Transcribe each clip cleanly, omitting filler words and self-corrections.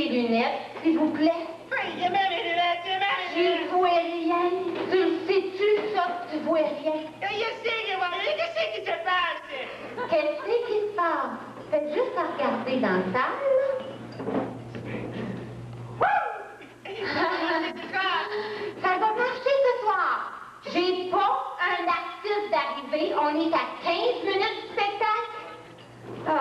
tes lunettes, s'il vous plaît? Oui, j'ai même mes lunettes, j'ai même mes lunettes. Tu vois rien. Tu le sais-tu, ça, que tu vois rien? Je sais que moi, qu'est-ce qui se passe? Qu'est-ce qui se passe? Fais juste à regarder dans le salle. Ça va marcher ce soir. J'ai pas un artiste d'arrivée. On est à 15 minutes du spectacle. Ah,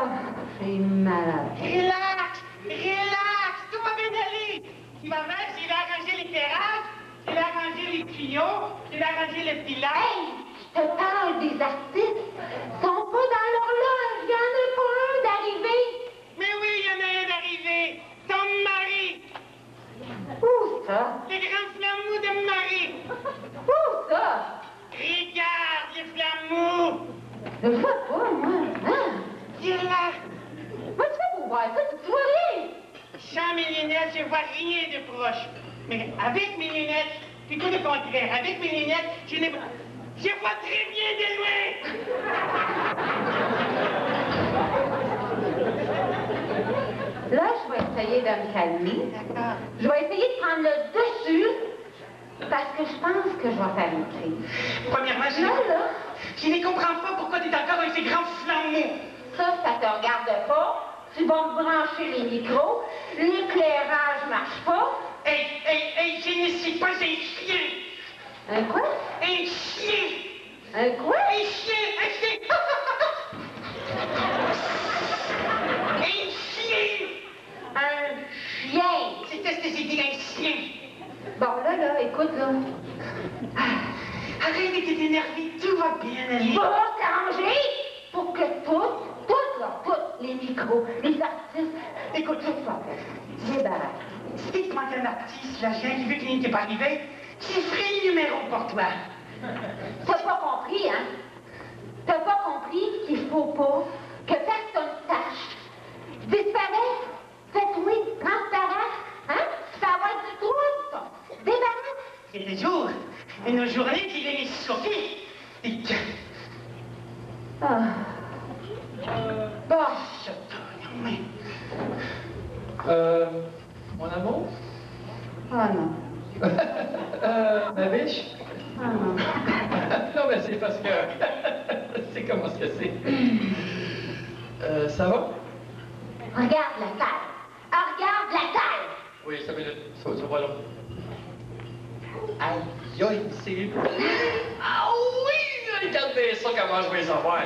c'est malade. Relax, relax, tout va bien aller. Ma mère, j'ai arrangé l'éclairage, j'ai arrangé les tuyaux, j'ai arrangé le filet. Hey, je te parle des artistes. Ils sont pas dans l'horloge. Il y en a pas un d'arrivée. Mais oui, il y en a un d'arrivé. Ton mari. Où ça? Le grand flambeau de Marie. Où ça? Regarde le flambeau. Je le vois pas, moi. Hein? Il est là. Moi, tu fais pour voir ça, tu vois rien. Sans mes lunettes, je vois rien de proche. Mais avec mes lunettes, c'est tout le contraire. Avec mes lunettes, je vois très bien de loin. Là, je vais essayer de me calmer. D'accord. Je vais essayer de prendre le dessus parce que je pense que je vais faire une crise. Premièrement, je ne comprends pas pourquoi tu es encore avec ces grands flambeaux. Ça te regarde pas. Tu vas me brancher les micros. L'éclairage marche pas. Hey, je ne suis pas un chien. Un quoi? Un chien. Un quoi? Un chien, un chien. Un chien. Un chien. C'était ce que j'ai dit, un chien. Bon, là, écoute, là. Arrête de t'énerver, tout va bien aller. Va t'arranger pour que tous les micros, les artistes, écoute, tout soit fait. Débarrasse. Si tu manques un artiste, la gente qui veut qu'il n'était pas arrivé, je ferai le numéro pour toi. T'as pas compris, hein? T'as pas compris qu'il faut pas que personne sache. Disparaît, fais-toi transparent, hein? Ça va être du trouble, ça. Débarrasse. C'est le jour, une journée qui les choquer. Et que... Ah. Bon. Mais... Mon amour? Ah non. Ma biche? Ah non. Non, mais c'est parce que... c'est comment ce que c'est. Ça va? Regarde la salle. Ah, regarde la salle. Oui, ça va là. Aïe, aïe, c'est... Ah oui! Regardez ça, comment je vais les avoir.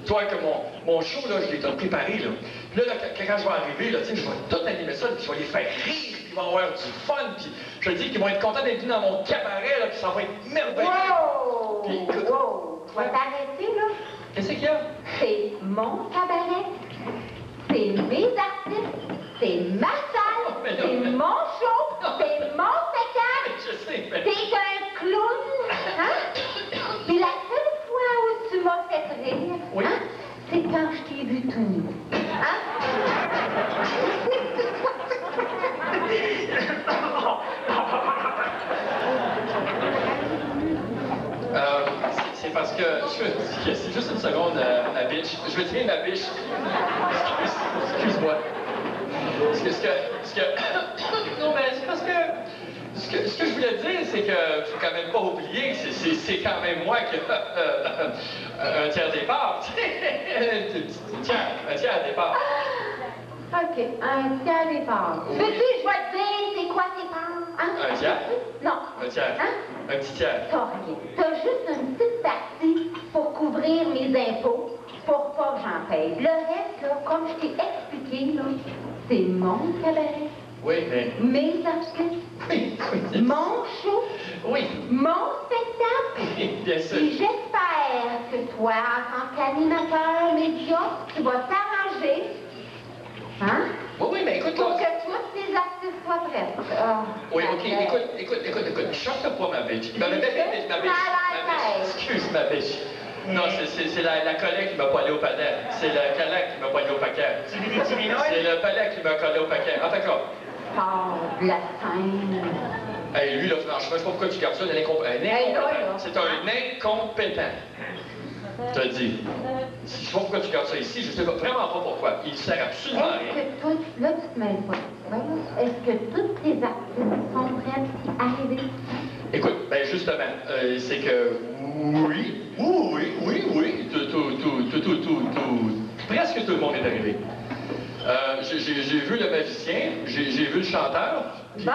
Toi, que mon show, là, je l'ai tout préparé, là. Puis là, quand je vais arriver, là, tu sais, je vais tout animer ça, puis je vais les faire rire, puis ils vont avoir du fun, puis je te dis qu'ils vont être contents d'être venus dans mon cabaret, là, puis ça va être merveilleux. Wow! Puis, écoute, Wow! Tu vas t'arrêter, là? qu'est-ce qu'il y a? C'est mon cabaret. C'est mes artistes. C'est ma salle. Mais non, C'est mais- mon show. C'est mon spectacle. Je sais, mais... T'es un clown, hein? Puis la seule fois où tu m'as fait rire, Oui. hein, c'est quand je t'ai vu tout nu. Hein? C'est parce que... C'est juste une seconde, ma bitch. Je vais te dire ma bitch. Excuse-moi. Non, mais c'est parce que... Ce que je voulais dire, c'est que faut quand même pas oublier que c'est quand même moi qui un tiers des parts. Un tiers des parts. OK, un tiers des parts. Oui. Veux-tu, je vais te dire c'est quoi tes parts? Hein? Un tiers? Non. Un tiers. Hein? Un petit tiers. T'as rien. T'as juste une petite partie pour couvrir mes impôts, pour pas que j'en paye. Le reste, là, comme je t'ai expliqué, là, c'est mon cabaret, Oui, mais... mes artistes, Oui, oui. mon show, Oui. mon spectacle. Bien sûr. Et j'espère que toi, en tant qu'animateur médiocre, tu vas t'arranger, hein, Oui, mais écoute, pour là... que tous les artistes soient prêts. Ah, Oui, OK, la écoute. Choque-toi pas, ma bitch. Ma bitch. Excuse, ma bitch. Non, c'est la collègue qui m'a poilé au palais. C'est la collègue qui m'a poilé au paquet. Tu veux des Tylenol? C'est le palais qui m'a collé au paquet. En tout cas. Oh, de la scène. Hey, lui, là, franchement, je sais pas pourquoi tu gardes ça, un incompétent. C'est un incompétent. Je te dis. Je sais pas pourquoi tu gardes ça ici, je sais vraiment pas pourquoi. Il sert absolument à rien. Est-ce que toi, là, tu te mêles pas? voyons, est-ce que toutes les artistes sont prêtes à arriver? Écoute, ben justement, c'est que oui, presque tout le monde est arrivé. J'ai vu le magicien, j'ai vu le chanteur. Puis, Bon,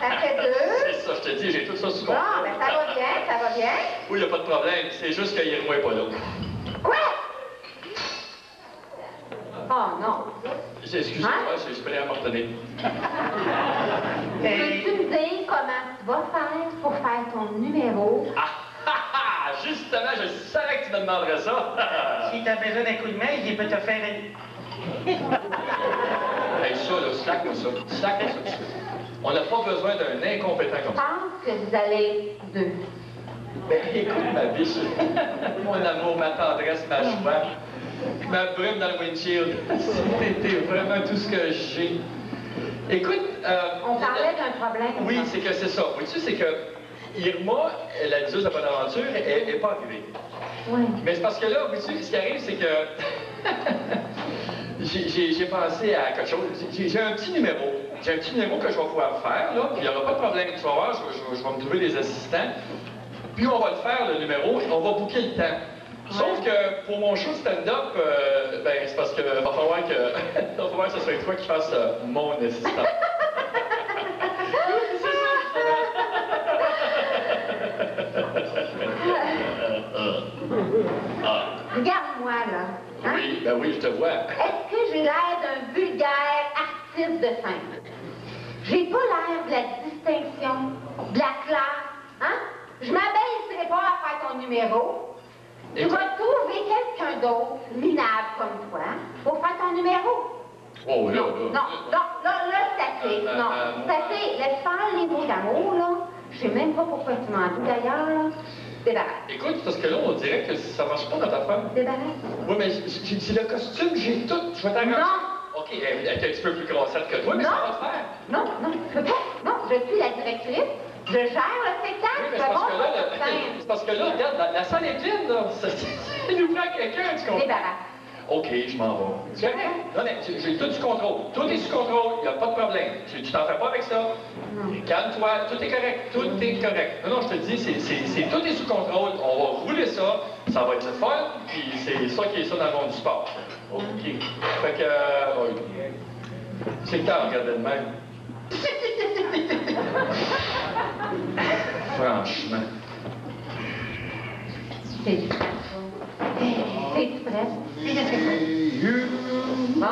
ça fait deux. C'est ça, je te dis, j'ai tout ça sous contrôle. Bon, ben ça va bien, ça va bien. Oui, il n'y a pas de problème, c'est juste que Irma n'est pas là. Quoi? Oh non. Excusez-moi, je suis prêt à m'ordonner. Peux-tu me dire comment tu vas faire pour faire ton numéro? Justement, je savais que tu me demanderais ça. Si t'as besoin d'un coup de main, il peut te faire une... Hey, ça, là, slack-moi ça. Slack-moi ça tout de suite. On n'a pas besoin d'un incompétent comme Je ça. pense que vous allez être deux. Ben, écoute, ma biche, mon amour, ma tendresse, ma joie, ma brume dans le windshield, c'était vraiment tout ce que j'ai. Écoute, On parlait d'un problème. oui, c'est que c'est ça. Vois-tu, c'est que Irma, la diseuse de Bonaventure, elle n'est pas arrivée. Oui. Mais c'est parce que là, vois-tu, ce qui arrive, c'est que j'ai pensé à quelque chose. J'ai un petit numéro. J'ai un petit numéro que je vais pouvoir faire, là. Il n'y aura pas de problème. Tu vas voir, je vais me trouver des assistants. Puis on va le faire, le numéro, et on va booker le temps. Sauf que pour mon show de stand-up, ben, c'est parce que va falloir que ce soit toi qui fasses mon assistant. Regarde-moi, là. Hein? Oui, ben oui, je te vois. Est-ce que j'ai l'air d'un vulgaire artiste de scène? J'ai pas l'air de la distinction, de la classe, hein? Je m'abaisserai pas à faire ton numéro. Tu vas trouver quelqu'un d'autre, minable comme toi, pour faire ton numéro. Oh, là, Non, c'est assez. Non, c'est assez. Laisse faire les mots d'amour, là. Je sais même pas pourquoi tu m'en dis d'ailleurs, là. Débarrasse. Écoute, parce que là, on dirait que ça marche pas dans ta femme. Débarrasse. Oui, mais c'est le costume, j'ai tout. Je vais t'arranger. Non. OK, elle est un petit peu plus grossette que toi, mais Non. ça va te faire. Non, je peux pas. Non, je suis la directrice. Je gère le spectacle. Oui, mais je c'est parce monte que là, sur scène. c'est parce que là, regarde, la salle est pleine, là. Ça nous prend quelqu'un, tu comprends? Débarrasse. OK, je m'en vais. C'est correct. Non, mais j'ai tout sous contrôle. Tout est sous contrôle, il n'y a pas de problème. Tu t'en fais pas avec ça. Calme-toi, tout est correct. Tout est correct. Non, je te dis, tout est sous contrôle. On va rouler ça. Ça va être le fun. Puis c'est ça qui est ça dans le monde du sport. OK. Fait que, c'est le temps de regarder de même. Franchement. C'est prêt? Bon.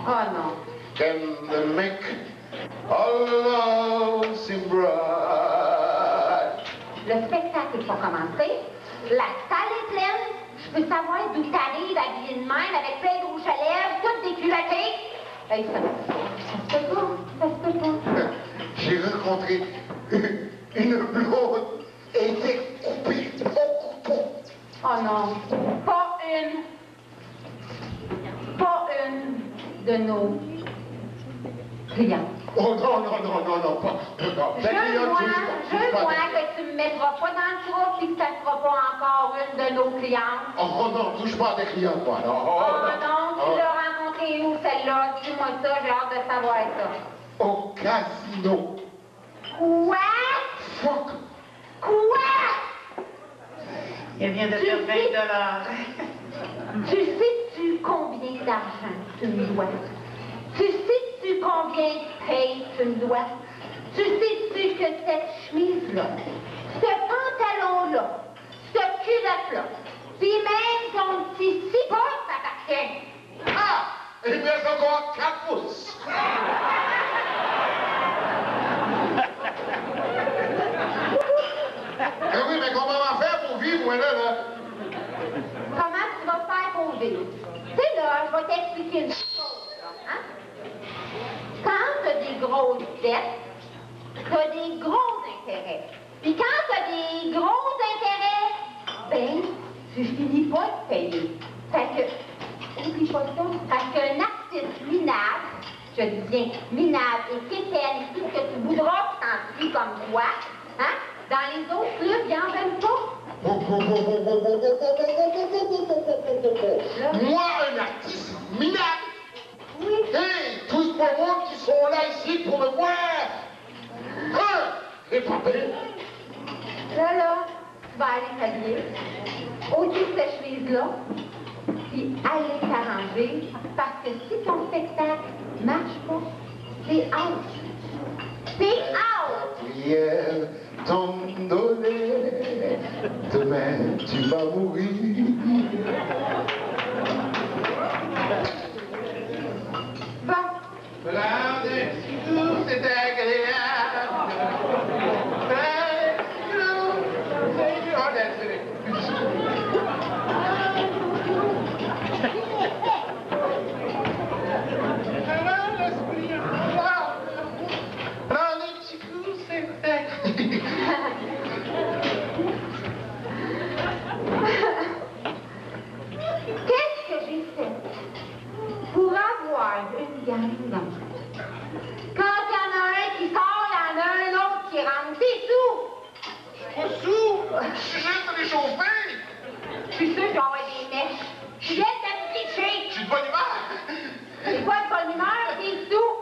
Oh non. Can make all love seem bright. Le spectacle est pas commencé. La salle est pleine. Je peux savoir d'où t'arrives habillé de même avec plein de rouge à lèvres, toutes déculottées. Hey, ça se peut pas. Ça se peut pas. J'ai rencontré une blonde et était coupée au couteau. Oh non. Pas une de nos clients. Oh non, pas. Je vois que tu me mettras pas dans le trou et que ça ne sera pas encore une de nos clientes. Oh non, touche pas à des clients, toi. Non, Oh non, tu l'as rencontrée où celle-là? Dis-moi ça, j'ai hâte de savoir ça. Au casino. Quoi? Fuck. Quoi? Il vient de Tu faire sais- 20 $. Tu sais-tu combien d'argent tu me dois? Tu sais-tu combien de paye tu me dois? Tu sais-tu que cette chemise-là, ce pantalon-là, ce culotte-là, puis même ton petit cipot m'appartient? Ah! Il me reste encore 4 pouces. Eh oui, mais comment on va faire pour vivre, moi, là? Comment tu vas faire pour vivre? Tu sais, là, je vais t'expliquer une chose, là, hein? Quand tu as des grosses dettes, tu as des gros intérêts. Puis quand tu as des gros intérêts, ben, tu finis pas de payer. Fait que, oublie pas ça, parce qu'un artiste minable, je dis bien minable et quétaine, tout ce que tu voudras, qui t'en suit comme toi, hein? Dans les autres clubs, ils n'en veulent pas. Moi, un artiste minable. Oui. Hey, tout sont là ici pour me voir. Et papa. Là, tu vas aller t'habiller, ôter cette chemise-là, puis aller t'arranger, parce que si ton spectacle marche pas, c'est out. C'est out! Prière t'en donner, demain tu vas mourir. Bon. Prendre un petit coup, c'est agréable. Prendre un petit coup, c'est agréable. Prendre un petit coup, c'est agréable. Qu'est-ce que j'ai fait pour avoir une gang d'enfants? Quand il y en a un qui sort, il y en a un autre qui rentre. C'est tout! Pas sous! Je suis juste réchauffé! Je suis sûre qu'il va y avoir des mèches. Je viens de te pitcher. Je suis de bonne humeur! C'est pas de bonne humeur, c'est tout.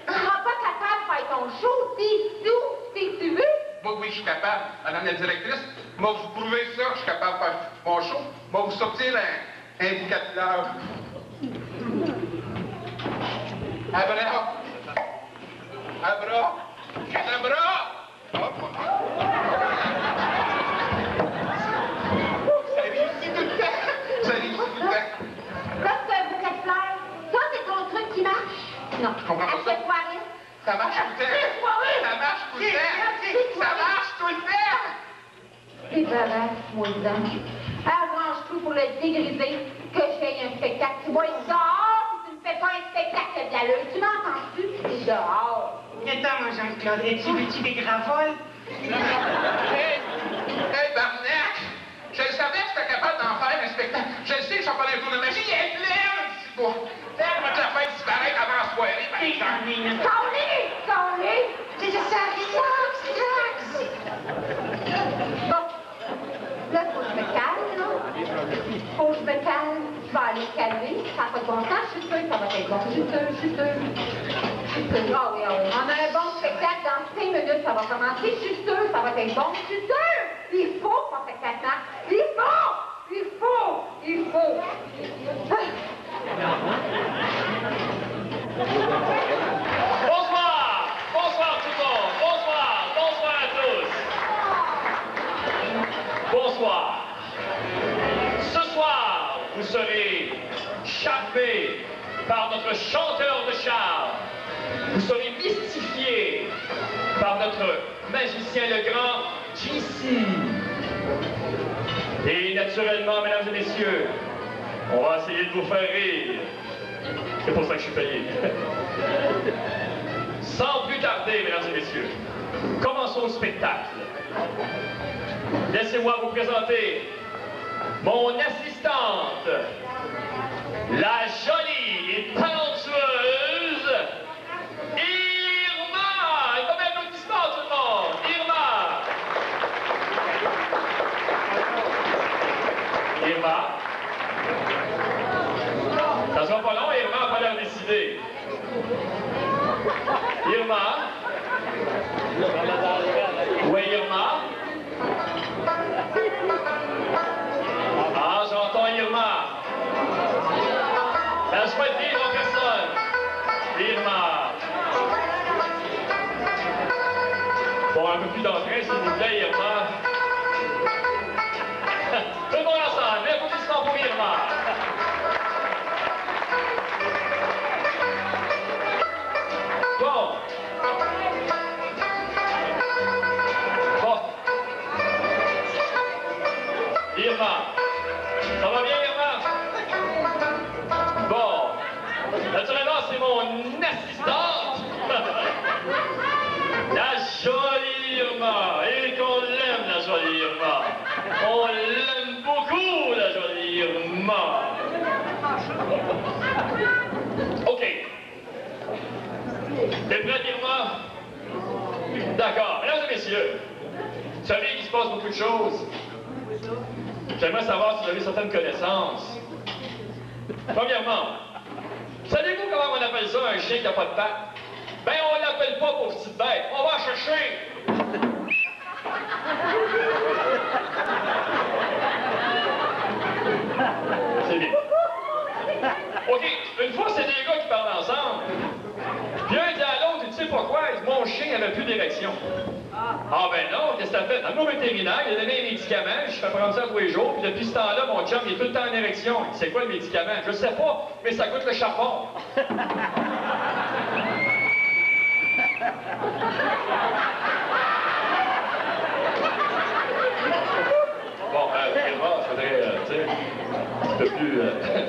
Tu seras pas capable de faire ton show, c'est tout. C'est tu veux. Moi, oui, je suis capable, madame la directrice. Moi, vous prouvez ça, je suis capable de faire mon show. Moi, vous sortir un indicateur. Un bras. Un bras. Un bras. Hop. Ça réussit tout le temps. Ça réussit tout le temps. Là, c'est un bouquet de fleurs. Ça, c'est ton truc qui marche. Non. Je comprends pas ça. Assieds-toi, Alice. Ça marche tout le temps. Ça marche tout le temps. Ça marche tout le temps. C'est vrai, moi, dedans. Arrange tout pour le dégriser, que j'aille un spectacle. Tu vas être dehors, puis tu ne fais pas un spectacle de l'allure. Tu m'entends-tu? C'est dehors. Viens-t'en, mon Jean-Claude. Es-tu veux-tu des gravoles? Hey, Barnac! Je le savais que j'étais capable d'en faire un spectacle. Je le sais que je suis pas un tour de magie. Il est plein, petit bois. Elle va te la faire disparaître avant la soirée, par exemple. Calé! C'est ça, relax! Bon. Là, faut que je me calme, là. Faut que je me calme. Je vais aller calmer. Ça n'a pas de bon sens. Je suis sûre que ça va être bon. Je suis sûre. Ah oui. On a un bon spectacle. Dans 5 minutes, ça va commencer. Je suis sûre que ça va être bon. Je suis sûre. Il faut qu'on se casse. Il faut. Bonsoir tout le monde. Bonsoir à tous. Bonsoir. Ce soir, vous serez charmés par notre chanteur de charme. Vous serez mystifiés par notre magicien le grand JC. Et naturellement, mesdames et messieurs, on va essayer de vous faire rire. C'est pour ça que je suis payé. Sans plus tarder, mesdames et messieurs, commençons le spectacle. Laissez-moi vous présenter mon assistante, la jolie et talentueuse Irma. Un bon applaudissement, tout le monde. Irma. Ça sera pas long, Irma n'a pas l'air décidée. Irma. Oui, Irma. Ah, j'entends Irma. La choisie en personne. Irma. Bon, un peu plus d'entrain, s'il vous plaît, Irma. Tout le monde ensemble, applaudissements pour Irma. Bon. Irma. Ça va bien, Irma? Bon. Naturellement, c'est mon assistante. La jolie Irma. Et qu'on l'aime, la jolie Irma. On l'aime beaucoup, la jolie Irma. OK. T'es prête, Irma? D'accord. Mesdames et messieurs, vous savez qu'il se passe beaucoup de choses. J'aimerais savoir si vous avez certaines connaissances. Premièrement, savez-vous comment on appelle ça un chien qui n'a pas de pattes? t'appelle pas pour petite bête. On va en chercher. C'est bien. OK, une fois, c'est des gars qui parlent ensemble. Puis un dit à l'autre, tu sais pourquoi? Il dit, mon chien n'avait plus d'érection. Ah ben non, qu'est-ce que t'as fait? Dans mon vétérinaire, il a donné un médicament, je fais prendre ça tous les jours, puis depuis ce temps-là, mon chum, il est tout le temps en érection. Il dit, c'est quoi le médicament? Je sais pas, mais ça goûte le charbon. Bon, vraiment, faudrait, tu sais, un peu plus,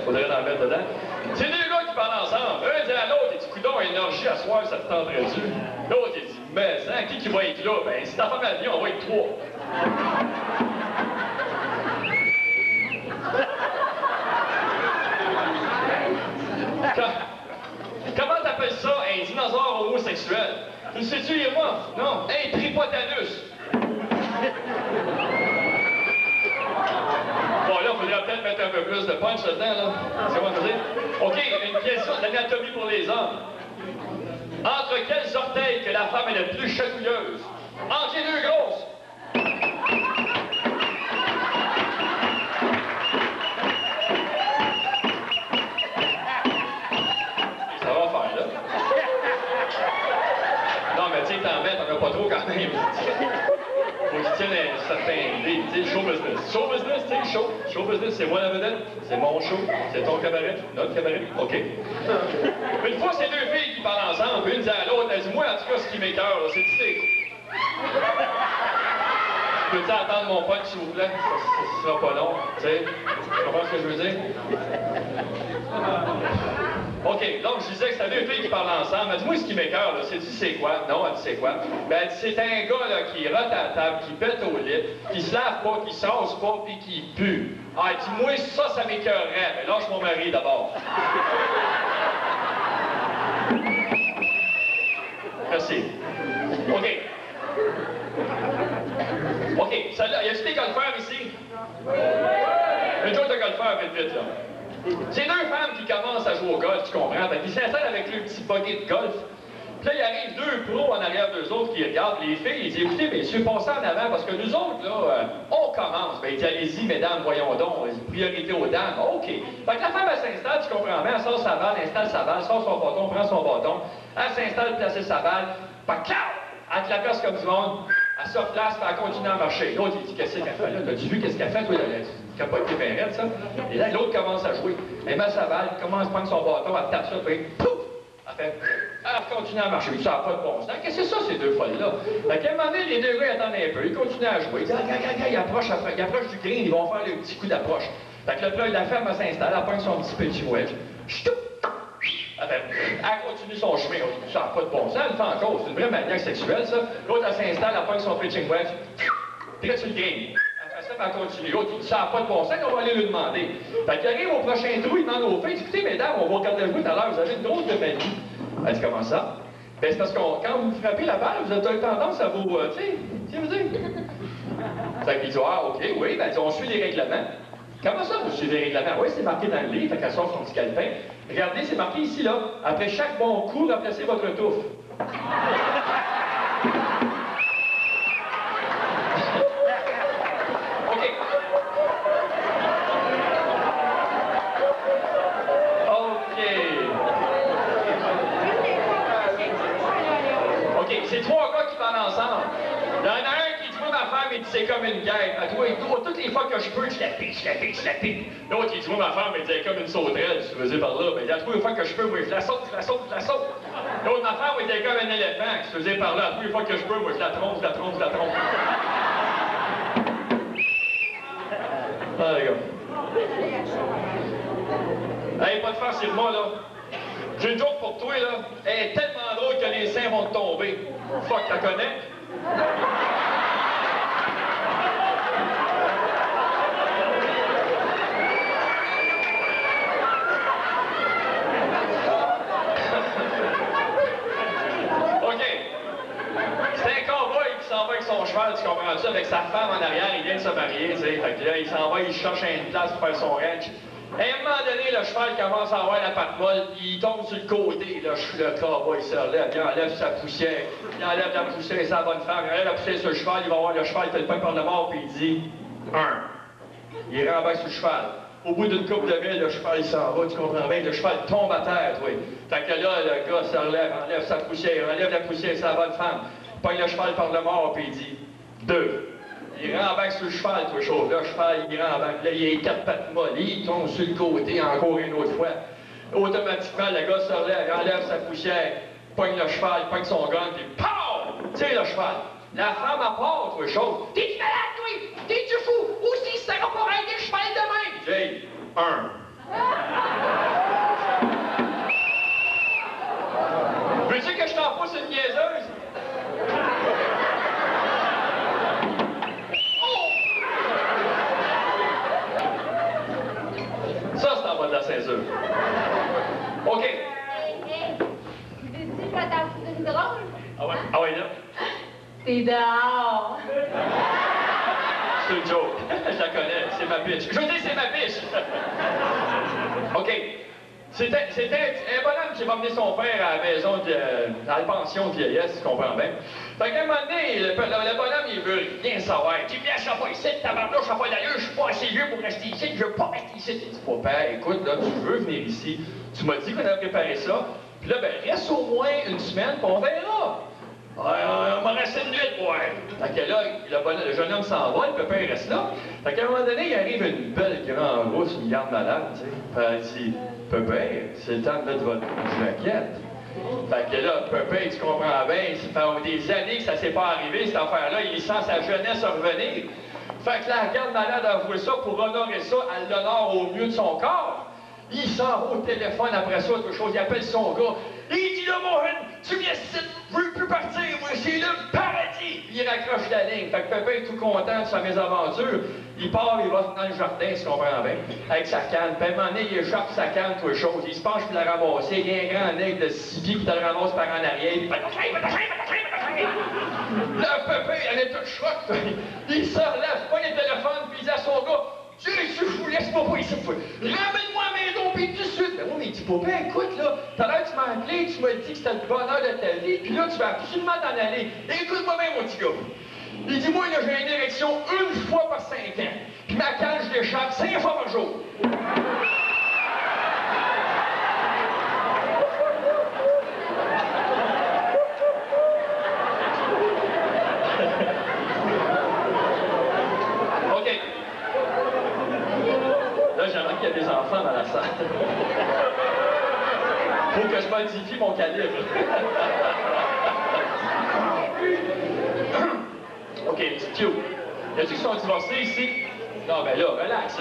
faudrait en mettre dedans. C'est deux gars qui parlent ensemble. Un dit à l'autre, il dit, coudonc, énergie à soir, ça te tenterait-tu? L'autre, il dit, mais, hein, qui va être là? Ben, si ta femme elle vient, on va être trois. Comment t'appelles ça, un dinosaure homosexuel? Tu sais-tu, et moi? Non, un tripotanus. Bon, là, il faudrait peut-être mettre un peu plus de punch là-dedans, là. C'est quoi je veux dire? OK, une question d'anatomie pour les hommes. Entre quels orteils que la femme est la plus chatouilleuse? Entre les deux grosses. Ça va faire, là. Non, mais tu sais, t'en mets, t'en as pas trop quand même. Faut qu'ils tiennent un certain idée. Tu sais, show business. Show business, tu sais, show business, c'est moi la vedette. C'est mon show. C'est ton cabaret. Notre cabaret. OK. Une fois, c'est deux filles qui parlent ensemble. Une dit à l'autre, elle dit, moi, en tout cas, ce qui m'écoeure, c'est tu sais. Peux-tu attendre mon pote, s'il vous plaît? Ça sera pas long. Tu sais, tu comprends ce que je veux dire? OK, donc je disais que c'était deux filles qui parlent ensemble. Elle dit, moi, ce qui m'écoeure, là, c'est quoi? Non, elle dit, c'est quoi? Ben, elle dit, c'est un gars, là, qui rote à la table, qui pète au lit, qui se lave pas, qui se rase pas, puis qui pue. Ah, elle dit, moi, ça m'écoeurerait. Mais lâche mon mari, d'abord. Merci. OK. OK, celle-là, y a-t-il des golfeurs ici? Une joke de golfeur, vite, là. C'est deux femmes qui commencent à jouer au golf, tu comprends? Fait qu'ils s'installent avec leur petit buggy de golf. Puis là, il arrive deux pros en arrière d'eux autres qui regardent les filles. Ils disent, écoutez, messieurs, passez en avant parce que nous autres, là, on commence. Ben, ils disent, allez-y, mesdames, voyons donc. Priorité aux dames. OK. Fait que la femme, elle s'installe, tu comprends bien, elle sort sa balle, installe sa balle, sort son bâton, prend son bâton. Elle s'installe, placer sa balle. Fait que, elle te la place comme du monde. Elle se replace, puis elle continue à marcher. L'autre, il dit, qu'est-ce qu'elle fait là? T'as-tu vu qu'est-ce qu'elle fait, toi? Elle capote tes bien raide, ça. Et là, l'autre commence à jouer. Elle met sa balle, commence à prendre son bâton, elle tape ça, puis pouf! Elle continue à marcher. Ça n'a pas de bon sens. Qu'est-ce que c'est ça, ces deux folles-là? Fait qu'à un moment donné, les deux gars attendent un peu. Ils continuent à jouer. Ils approchent du green. Ils vont faire le petit coup d'approche. Fait que là, la femme s'installe. Elle prend son petit petit wedge. Elle continue son chemin. Ça n'a pas de bon sens. Elle le fait encore. C'est une vraie maniaque sexuelle, ça. L'autre, elle s'installe. Elle prend son pitching wedge. Puis là, sur le green. Elle continue. L'autre, il dit, ça n'a pas de bon sens, on va aller lui demander. Fait qu'il arrive au prochain trou, il demande aux filles, écoutez, mesdames, on va regarder le coup tout à l'heure, vous avez une drôle de manie. Elle dit, comment ça? Ben, c'est parce que quand vous frappez la balle, vous avez tendance à vous, tu sais, vous dire. Fait qu'il dit, ah, OK, oui, ben, on suit les règlements. Comment ça, vous suivez les règlements? Oui, c'est marqué dans le livre, fait qu'elle sort son petit calepin. Regardez, c'est marqué ici, là. Après chaque bon coup, remplacez votre touffe. C'est trois gars qui parlent ensemble. Il y en a un qui dit, moi, ma femme, il dit, c'est comme une guerre. Toutes les fois que je peux, je la pique. L'autre, il dit, moi, ma femme, il dit, c'est comme une sauterelle, si tu veux dire par là. Mais il dit, toutes les fois que je peux, moi, je la saute. L'autre, ma femme, il dit, comme un éléphant, si tu veux dire par là. Toutes les fois que je peux, moi, je la trompe. Ah, les gars. Hey, pas de faire sur moi, là. J'ai une joke pour toi, là. Elle est tellement drôle que les seins vont te tomber. Fuck, t'as connais? OK. C'est un cowboy qui s'en va avec son cheval, tu comprends ça? Avec sa femme en arrière, il vient de se marier, tu sais. Fait que là, il s'en va, il cherche une place pour faire son ranch. À un moment donné, le cheval commence à avoir la patte molle, puis il tombe sur le côté. Le cowboy se relève, il enlève sa poussière. Il enlève la poussière, c'est la bonne femme. Il enlève la poussière sur le cheval, il va voir le cheval, il fait le pain par le mort, puis il dit « 1 ». Il rembarque sur le cheval. Au bout d'une couple de milles, le cheval, il s'en va, tu comprends bien, le cheval tombe à terre, oui. Fait que là, le gars se relève, enlève sa poussière, enlève la poussière, c'est la bonne femme. Pogne le cheval par le mort, puis il dit « 2 ». Il rembarque sur le cheval, toi, chose. Là, le cheval, il rembarque. Là, il a 4 pattes molles. Il tombe sur le côté encore une autre fois. Automatiquement, le gars se relève, il enlève sa poussière, pogne le cheval, pogne son gun, puis POW! Tire le cheval. La femme à part, toi, chose. T'es-tu malade, toi? T'es-tu fou? Aussi, ça va pas régler le cheval demain. J'ai 1. Veux-tu que je t'en pousse une niaiseuse? Ça, c'est en bas de la ceinture. OK. Veux-tu que t'en fous une drôle? Ah ouais? Ah ouais, là? T'es dehors. C'est une joke. Je la connais. C'est ma bitch. Je veux dire, c'est ma bitch. OK. C'était un bonhomme qui va emmener son père à la maison, à la pension de vieillesse, tu comprends bien. Fait qu'à un moment donné, le bonhomme, il veut rien savoir. Tu me laisses pas ici, tabarnouche, ça n'a pas d'allure, je suis pas assez vieux pour rester ici, je veux pas rester ici. Il dit, papa, écoute, là, tu veux venir ici. Tu m'as dit qu'on avait préparé ça. Puis là, ben, reste au moins une semaine, puis on verra. On m'a resté une nuit, ouais. Fait que là, le jeune homme s'en va, le papa, il reste là. Fait qu'à un moment donné, il arrive une belle grande rousse, une garde malade, tu sais. Fait qu'il dit, papa, c'est le temps de mettre votre jaquette. Fait que là, papa, tu comprends bien, ça fait des années que ça s'est pas arrivé, cette affaire-là. Il sent sa jeunesse revenir. Fait que la garde malade a avoué ça pour honorer ça, elle l'honore au mieux de son corps. Il s'en va au téléphone après ça, autre chose, il appelle son gars. Il dit là, mon jeune, tu viens ici, je veux plus partir, moi, c'est le paradis. Puis il raccroche la ligne. Fait que papa est tout content de sa mésaventure. Il part, il va dans le jardin, tu comprends bien, avec sa canne. Puis à un moment donné, il échappe sa canne, toute chose. Il se penche pour la ramasser. Il y a un grand aigle de 6 pieds qui te le ramasse par en arrière. Puis là, papa, elle est toute choc. Il se relève, pogne le téléphone, puis il dit à son gars, tu es fou, laisse-moi pas ici, fou. Ramène-moi à la maison, puis tout de suite. Ben oui, mais il dit, papa, écoute, là, tout à l'heure, tu m'as appelé, tu m'as dit que c'était le bonheur de ta vie, puis là, tu vas absolument t'en aller. Écoute-moi bien, mon petit gars. Il dit, moi, là, j'ai une érection une fois par 5 ans. Puis ma canne, je l'échappe 5 fois par jour. OK. Là, j'aimerais qu'il y ait des enfants dans la salle. Faut que je modifie mon calibre. OK, petit Q. Y a-tu qui sont divorcés ici? Non, ben là, relax.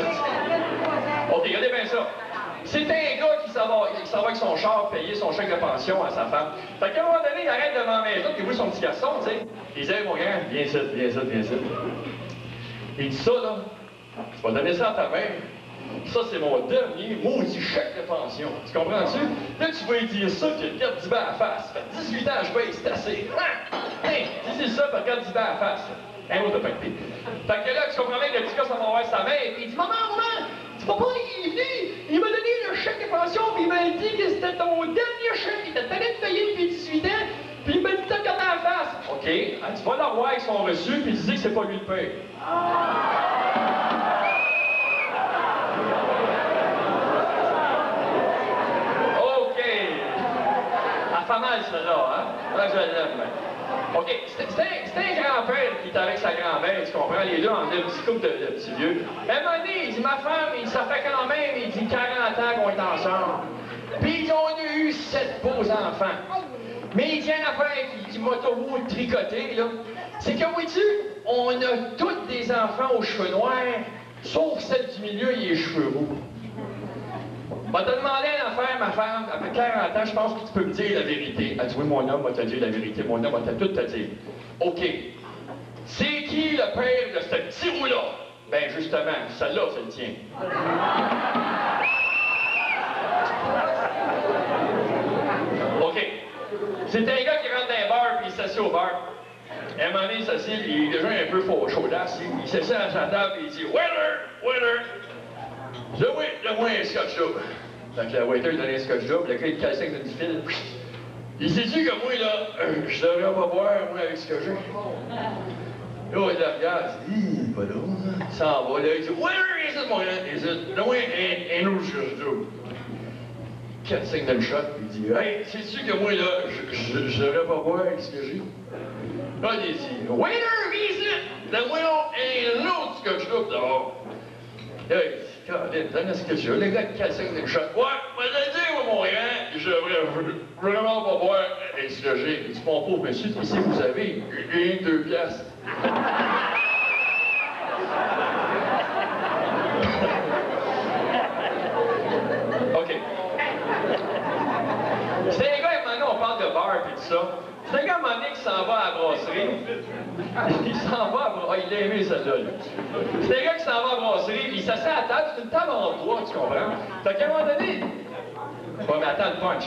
OK, regardez bien ça. C'est un gars qui s'en va avec son char payer son chèque de pension à sa femme. Fait qu'à un moment donné, il arrête devant la maison, puis il voit son petit garçon, tu sais. Il dit, hey, mon grand, viens ici, viens ici, viens ici. Il dit ça, là, je vais donner ça à ta mère. Ça, c'est mon dernier maudit chèque de pension. Tu comprends-tu? Là, tu vas lui dire ça, puis il regarde 10 balles à la face. Ça fait 18 ans que je paye, c'est assez. Hein? Dis ça, puis regarde 10 balles à la face. Un autre de paquet. Fait que là, tu comprends bien que le petit gars s'en va voir sa mère, puis il dit, maman, papa, il est venu, il m'a donné le chèque de pension, puis il m'a dit que c'était ton dernier chèque, il t'a permis de payer depuis 18 ans, puis il m'a dit de te regarder à la face. OK, tu vas leur voir avec son reçu, puis tu dis que c'est pas lui le paye. Pas mal, celle-là, hein? Là, je l'aime. OK, c'était un grand-père qui était avec sa grand-mère, tu comprends? Les deux en un petit couple de petits vieux. À un moment donné, il dit, ma femme, ça fait quand même, il dit, 40 ans qu'on est ensemble. Puis ils ont eu 7 beaux enfants. Mais il dit une affaire qui m'a toujours tricoté, là. C'est que, vois-tu, on a tous des enfants aux cheveux noirs, sauf celle du milieu, il a les cheveux roux. Va te demander une affaire, ma femme, après 40 ans, je pense que tu peux me dire la vérité. Elle dit, oui, mon homme va te dire la vérité, mon homme va tout te dire. OK. C'est qui le père de ce petit roux-là? Ben, justement, celle-là, c'est le tien. OK. C'est un gars qui rentre dans un bar, puis il s'assied au bar. Et à un moment donné, il s'assied, puis il est déjà un peu chaudasse. Il s'assied à sa table, puis il dit, waiter, waiter. Donne-moi un scotch-double. Fait que la waiter donne un scotch-double, le gars, il calcine dans du fil. Il s'est-tu que moi, là, je devrais pas boire, moi, avec ce que j'ai. Là, il la regarde, il dit, pas drôle, ça. Il s'en va, là, il dit, ouais, c'est mon gars. Il dit, donne-moi un autre scotch-double. 4-5 dans le shot, puis il dit, hey, sais-tu que moi, là, je devrais pas boire avec ce que j'ai. Là, il dit, waiter, viens donne-moi un autre scotch-double dehors. Là, il dit, Caroline, donne ce que tu veux. Les gars de calcine des shots. Ouais, moi, je le dis, moi, mon grand, je devrais vraiment pas boire avec ce que j'ai. Il dit, mon pauvre monsieur, ici, vous avez 2 piastres. OK. C'est un gars, maintenant, on parle de bar et tout ça. C'est un gars, à un moment donné, qui s'en va à la brasserie. Il s'en va à la brasserie. Ah, il a aimé celle-là, là. C'est un gars qui s'en va à la brasserie, puis il s'assied à la table. C'est une table en bois, tu comprends? Fait qu'à un moment donné... Ouais, mais attends, le punch.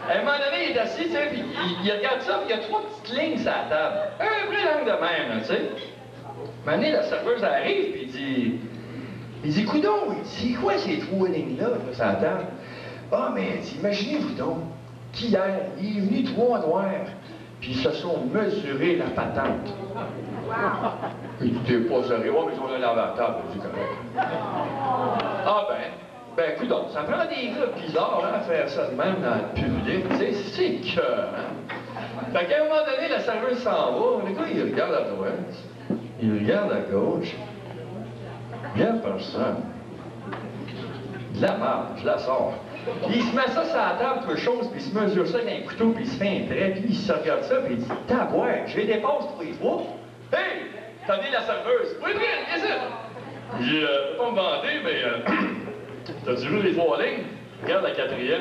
À un moment donné, il est assis, tu sais, puis il regarde ça, puis il y a 3 petites lignes sur la table. Un vrai langue de même, là, tu sais. À un moment donné, la serveuse arrive, puis il dit... Il dit, coudonc, il dit, c'est quoi ces 3 lignes-là, là, sur la table? Ah, mais il dit, imaginez-vous donc, qu'hier, il est venu 3 noirs, puis ils se sont mesurés la patente. Il dit, t'es pas sérieux, ouais, mais on a lavé la table, c'est correct. Ah ben, coudonc, ça prend des gars bizarres, hein, à faire ça de même dans le public, tu sais, c'est cœur, hein. Fait qu'à un moment donné, la serveuse s'en va, le gars, il regarde à droite, il regarde à gauche, il y a personne. De la marde, je la sors. Puis il se met ça sur la table, quelque chose, puis il se mesure ça avec un couteau, puis il se fait un trait, puis il se regarde ça, puis il dit, tabouais, je les dépasse tous les 3. Hey! T'as dit la serveuse. Oui, bien, qu'est-ce que c'est? Il dit, pas me vanter, mais t'as-tu vu les 3 lignes? Regarde la 4e.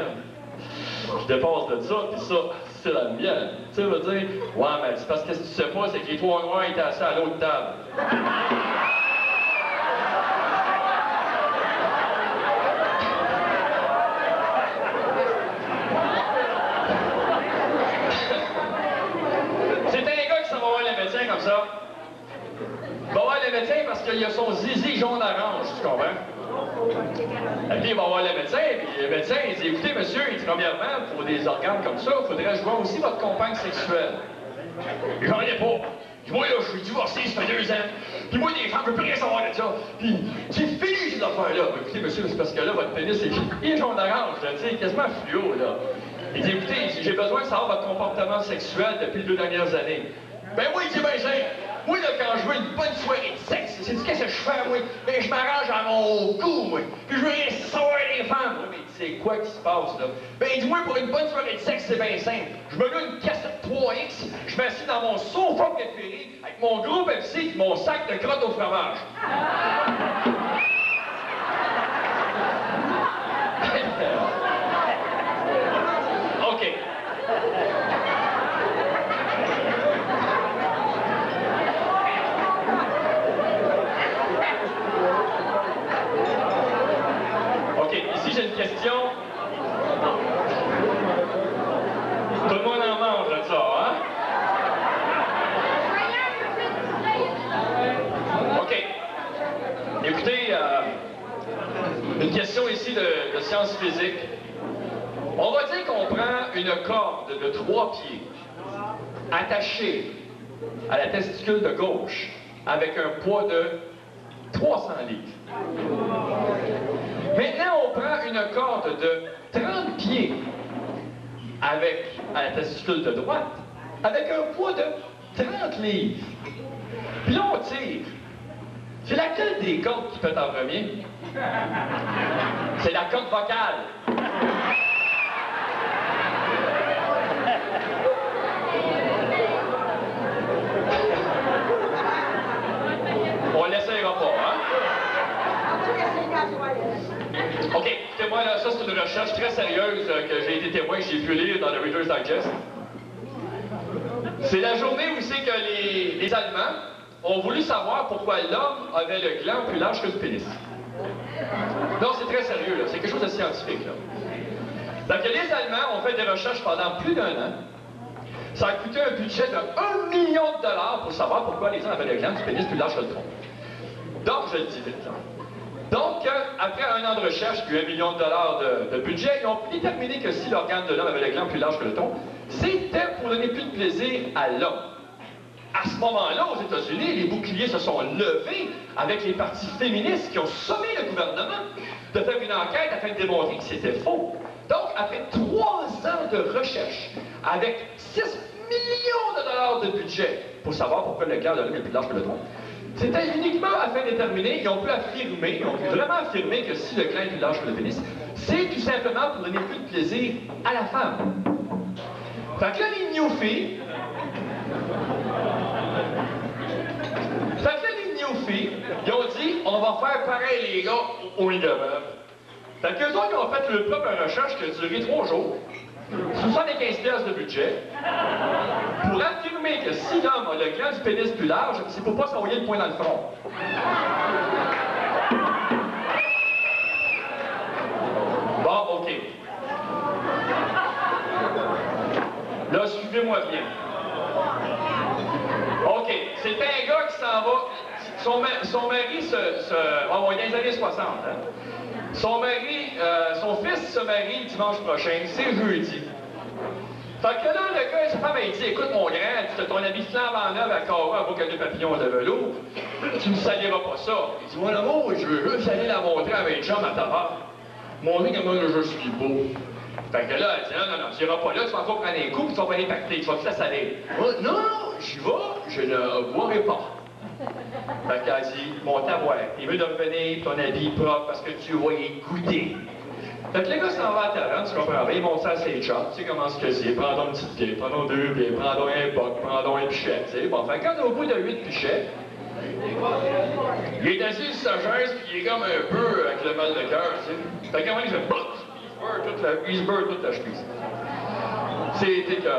Je dépasse de ça, puis ça, c'est la mienne. Tu sais, veut dire, ouais, mais c'est parce que ce que tu sais pas, c'est que les 3 noirs étaient assis à l'autre table. Comme ça. Il va voir le médecin parce qu'il a son zizi jaune-orange, tu comprends? Et puis il va voir le médecin, puis le médecin, il dit, écoutez, monsieur, il dit, premièrement, pour des organes comme ça, il faudrait jouer aussi votre compagne sexuelle. J'en ai pas. Puis moi, là, je suis divorcé, ça fait 2 ans. Puis moi, des femmes, je veux plus rien savoir de ça. Puis c'est fini, ces affaires-là. Écoutez, monsieur, c'est parce que là, votre pénis est jaune-orange, tu sais, quasiment fluo, là. Il dit, écoutez, j'ai besoin de savoir votre comportement sexuel depuis les 2 dernières années. Ben oui, c'est bien simple. Moi, là, quand je veux une bonne soirée de sexe, c'est qu'est-ce que je fais, moi? Ben, je m'arrange à mon goût, moi. Puis je veux rien savoir des femmes. Mais c'est quoi qui se passe, là? Ben, dis-moi, pour une bonne soirée de sexe, c'est bien simple. Je me loue une cassette 3X, je m'assieds dans mon sofa préféré, avec mon gros Pepsi et mon sac de crottes au fromage. OK. Ici, j'ai une question. Tout le monde en mange de ça, hein? OK. Écoutez, une question ici de sciences physiques. On va dire qu'on prend une corde de 3 pieds attachée à la testicule de gauche avec un poids de 300 livres. Maintenant, on prend une corde de 30 pieds à la testicule de droite avec un poids de 30 livres. Puis là, on tire. C'est laquelle des cordes qui pète en premier? C'est la corde vocale. On l'essayera pas, hein? OK, écoutez-moi, là, ça, c'est une recherche très sérieuse que j'ai été témoin, que j'ai pu lire dans le Reader's Digest. C'est la journée où c'est que les Allemands ont voulu savoir pourquoi l'homme avait le gland plus large que le pénis. Non, c'est très sérieux, là. C'est quelque chose de scientifique, là. Donc, les Allemands ont fait des recherches pendant plus d'1 an. Ça a coûté un budget de $1 million pour savoir pourquoi les gens avaient le gland du pénis plus large que le tronc. Donc, je le dis vite, là. Donc, après 1 an de recherche, puis $1 million de budget, ils ont déterminé que si l'organe de l'homme avait le gland plus large que le tronc, c'était pour donner plus de plaisir à l'homme. À ce moment-là, aux États-Unis, les boucliers se sont levés avec les partis féministes qui ont sommé le gouvernement de faire une enquête afin de démontrer que c'était faux. Donc, après 3 ans de recherche, avec 6 millions de dollars de budget pour savoir pourquoi le gland de l'homme est plus large que le tronc, c'était uniquement afin de déterminer, ils ont pu vraiment affirmer que si le gland est plus large que le pénis, c'est tout simplement pour donner plus de plaisir à la femme. Fait que là, les newfies, ils ont dit, on va faire pareil, les gars, au Ligameur. Fait qu'eux autres, ils ont fait leur propre recherche qui a duré 3 jours, 75 piastres de budget, pour affirmer que si l'homme a le gland du pénis plus large, c'est pour pas s'envoyer le poing dans le front. Bon, OK. Là, suivez-moi bien. OK, c'est un gars qui s'en va. Son mari dans les années 60, hein? Son fils se marie dimanche prochain, c'est jeudi. Fait que là, le gars et sa femme, il dit, écoute mon grand, tu as ton habit flambant neuf à carreaux avec un papillon de velours, tu ne saliras pas ça. Il dit, mon amour, je veux juste aller la montrer à mes chums à ta part. Montrer comment je suis beau. Fait que là, elle dit, non, tu n'iras pas là, tu vas encore prendre un coup, puis tu vas pas les pacter, tu vas tout la saler. Non, j'y vais, je ne boirai pas. Fait qu'elle dit, mon tabouin, il veut de revenir ton habit propre parce que tu vas y goûter. Fait que le gars s'en va à la taverne, tu comprends bien, il monte ça à ses chops, tu sais comment c'est que c'est, prends donc une petite pied, prends donc 2 pieds, prends donc un boc, prends donc un pichet, tu sais. Bon, fait que quand on est au bout de 8 pichets, il est assis sur sa chaise, puis il est comme un peu avec le mal de cœur, tu sais. Fait qu'à un moment, il fait bouf, il se beurre toute la chemise. C'était que...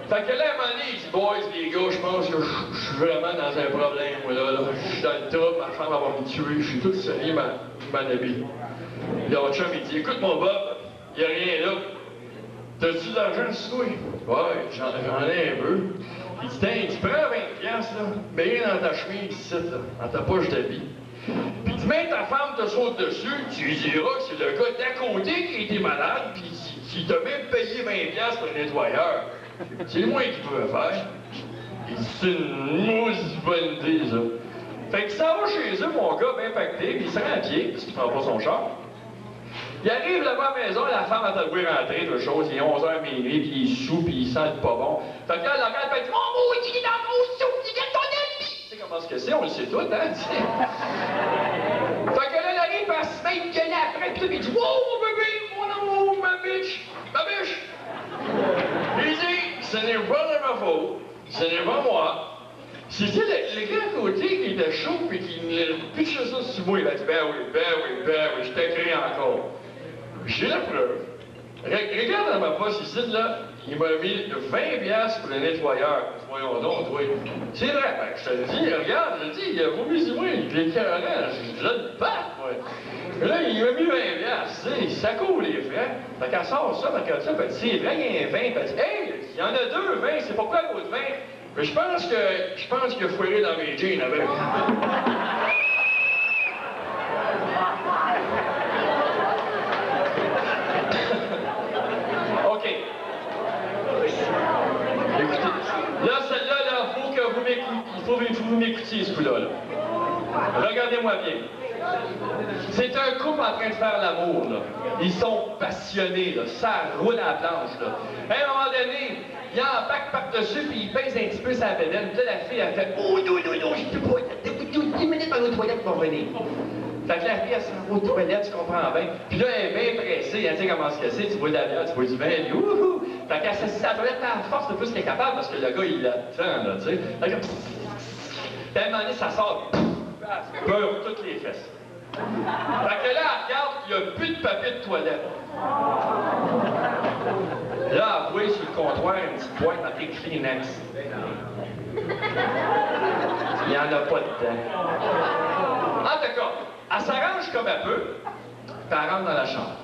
Fait que là, à un moment donné, il dit, boys, les gars, je pense que je suis vraiment dans un problème, moi, là. Je suis dans le top, ma femme va me tuer, je suis tout sali, ma habille. Là, mon chum, il dit, écoute, mon Bob, il n'y a rien là. T'as-tu de l'argent, tu ouais, j'en ai un peu. Il dit, tiens, tu prends 20$, là, mets-les dans ta chemise ici, là, dans ta poche d'habit. Puis tu mets ta femme te saute dessus, tu lui diras que c'est le gars d'à côté qui était malade, puis il t'a même payé 20$ pour le nettoyeur. C'est le moins qu'il pouvait faire. Il dit, c'est une mauvaise bonne idée, ça. Fait qu'il s'en va chez eux, mon gars, bien pacté, puis il se rend à pied, parce qu'il prend pas son char. Il arrive là-bas à la maison, la femme a trouvé rentrer, de choses, il est 11h minuit, puis il est sous, puis il sent pas bon. Fait que là, elle regarde, elle dit, mon mot, il est dans mon soupe, il est ton ami! Tu sais comment c'est, on le sait tout, hein, tu sais. Fait que là, elle arrive, elle se met une gueule après, puis il dit, wow, mon bébé, mon amour, ma biche! Il dit, ce n'est pas de ma faute, ce n'est pas moi. C'était le gars à côté qui était chaud et qui me pitchait ça sur moi. Il a dit, ben oui, je t'écris encore. J'ai la preuve. Regarde dans ma poche ici, là, il m'a mis 20$ pour le nettoyeur. Voyons donc, toi. C'est vrai, ben, je te le dis, regarde, je te dis, il a vomi sur moi, il est carré, je le bats, moi. Mais là, il m'a mis 20$, tu sais, ça court les frais. Fait qu'elle sort ça, fait qu'elle dit, ben, c'est vrai, il y a un 20. Elle dit, hey, il y en a 2 20, c'est pourquoi l'autre 20? Mais je pense qu'il a foiré dans mes jeans avec. OK. Écoutez, là, celle-là, là, faut que vous m'écoutiez, il faut que vous m'écoutiez, ce coup-là. Là. Regardez-moi bien. C'est un couple en train de faire l'amour, là. Ils sont passionnés, là. Ça roule à la planche, là. À un moment donné, il embarque par-dessus, puis il pèse un petit peu sa bédaine. Puis là, la fille, elle fait « Oh, non, je peux pas, 10 minutes par aux toilettes pour venir. » Fait que la fille, elle s'en va aux toilettes, tu comprends bien. Puis là, elle est bien pressée, elle sait comment c'est, tu vois de la bière, tu vois du vin, puis ouhou! Fait qu'elle s'assit à la toilette à force de plus qu'elle est capable, parce que le gars, il l'attend, là, tu sais. Fait que, puis à un moment donné, ça sort, elle beurre toutes les fesses. Fait que là, elle regarde, il n'y a plus de papier de toilette. Là, elle voit sur le comptoir une petite boîte marquée Kleenex. Il n'y en a pas dedans. En tout cas, elle s'arrange comme elle peut, puis elle rentre dans la chambre.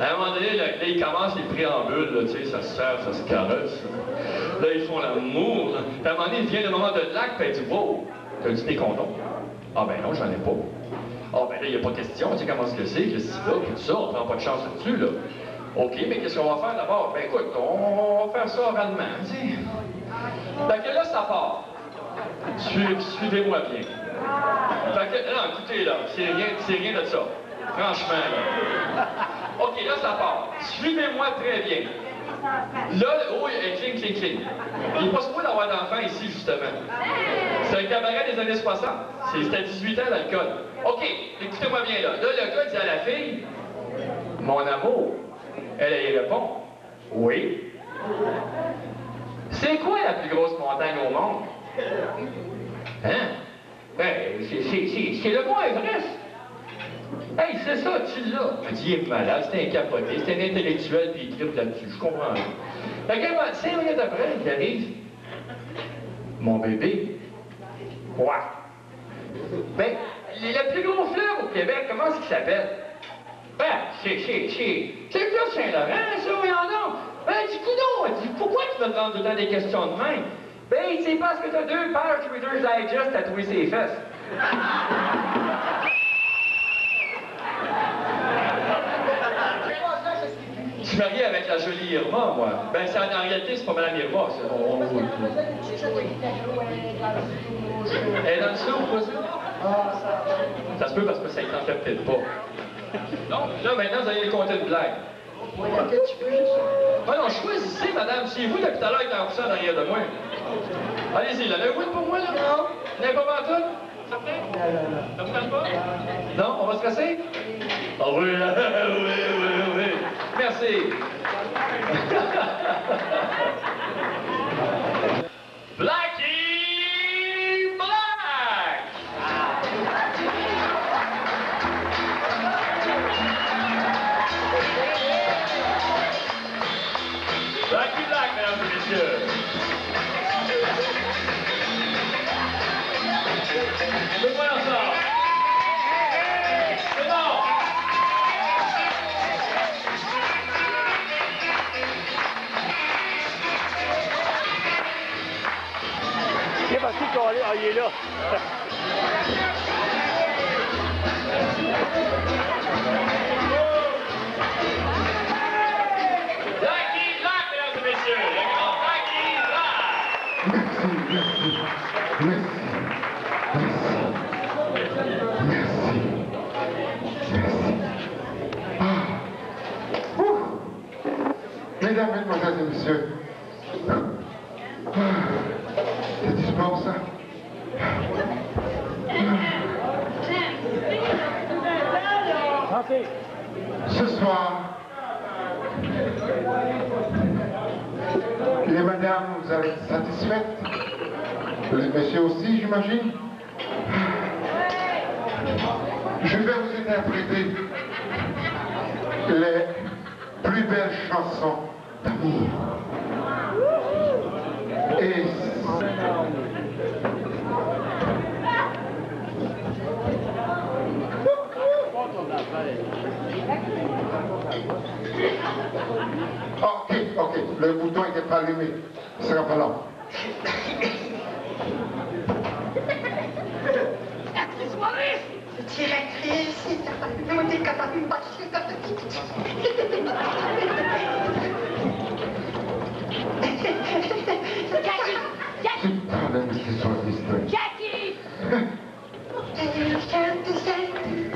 À un moment donné, là, il commence les préambules, là, tu sais, ça se serre, ça se caresse. Là, ils font l'amour. Puis à un moment donné, il vient le moment de l'acte, puis elle dit, wow, t'as-tu des condoms? Ah ben non, j'en ai pas. Ah, ben là, il n'y a pas de question, tu sais comment c'est que c'est, que si là, puis tout ça, on prend pas de chance là-dessus, là. OK, mais qu'est-ce qu'on va faire d'abord? Ben écoute, on va faire ça oralement, tu sais. Fait que là, ça part. Suivez-moi bien. Fait que, non, écoutez, là, c'est rien de ça. Franchement, là. OK, là, ça part. Suivez-moi très bien. Là, oh, cling, cling, cling. Il n'est pas supposé d'avoir d'enfants ici, justement. C'est un cabaret des années 60. C'était à 18 ans, l'alcool. OK, écoutez-moi bien, là. Là, le gars dit à la fille, « Mon amour. » Elle y répond, « Oui. » C'est quoi la plus grosse montagne au monde? Hein? Ben, c'est le Mont Everest. Hey, c'est ça, tu l'as. Elle dit, il est malade, c'est un capoté, c'est un intellectuel, puis il tripe là-dessus, je comprends rien. Fait que, 5 minutes après, il arrive. Mon bébé. Quoi? Ben, le plus gros fleuve au Québec, comment est-ce qu'il s'appelle? Ben, c'est le fleuve Saint-Laurent, ça, voyons donc. Ben, du coup, non, elle dit, pourquoi tu me demandes tout le temps des questions de même? Ben, c'est parce que t'as 2 pages de Reader's Digest à trouver ses fesses. Je suis marié avec la jolie Irma, moi. Ben, en réalité, c'est pas Mme Irma, ça. Elle est dans le slow, quoi, ça? Ça se peut parce que ça ne tentait peut-être pas. Donc, là, maintenant, vous allez compter une blague. Ah non, choisissez, madame. C'est vous, depuis tout à l'heure, qui en poussant derrière de moi. Allez-y, là. L'avez-vous pour moi, là? Non. Vous n'avez pas pantoute? Ça vous tente pas? Non? On va se casser? Ah oui, oui. Merci. Blackie Black! Blackie Black, mesdames et messieurs. Le voilà ça. C'est bon. Il est parti coller. Ah, il est là. Blackie Black, mesdames et messieurs. Le grand Blackie Black. Mesdames, Mesdemoiselles et Messieurs, c'est du sport, ça? Ce soir, les madames, vous allez être satisfaites. Les messieurs aussi, j'imagine. Je vais vous interpréter les plus belles chansons d'amour. Et ok, le bouton n'était pas allumé. Ce sera pas long. Directrice, Jackie!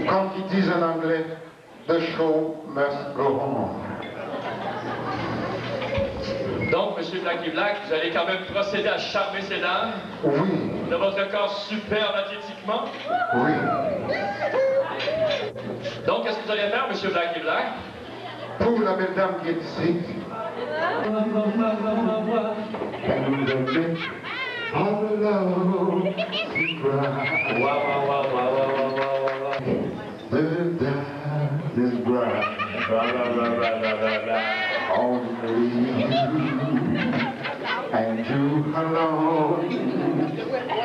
Comme ils disent en anglais, the show must go on. Donc, M. Blackie Black, vous allez quand même procéder à charmer ces dames Oui, de votre corps superbe athlétiquement. oui. Donc, qu'est-ce que vous allez faire, M. Blackie Black? Pour la belle dame qui est ici. All alone, she cried. The dark is bright. Only you and you alone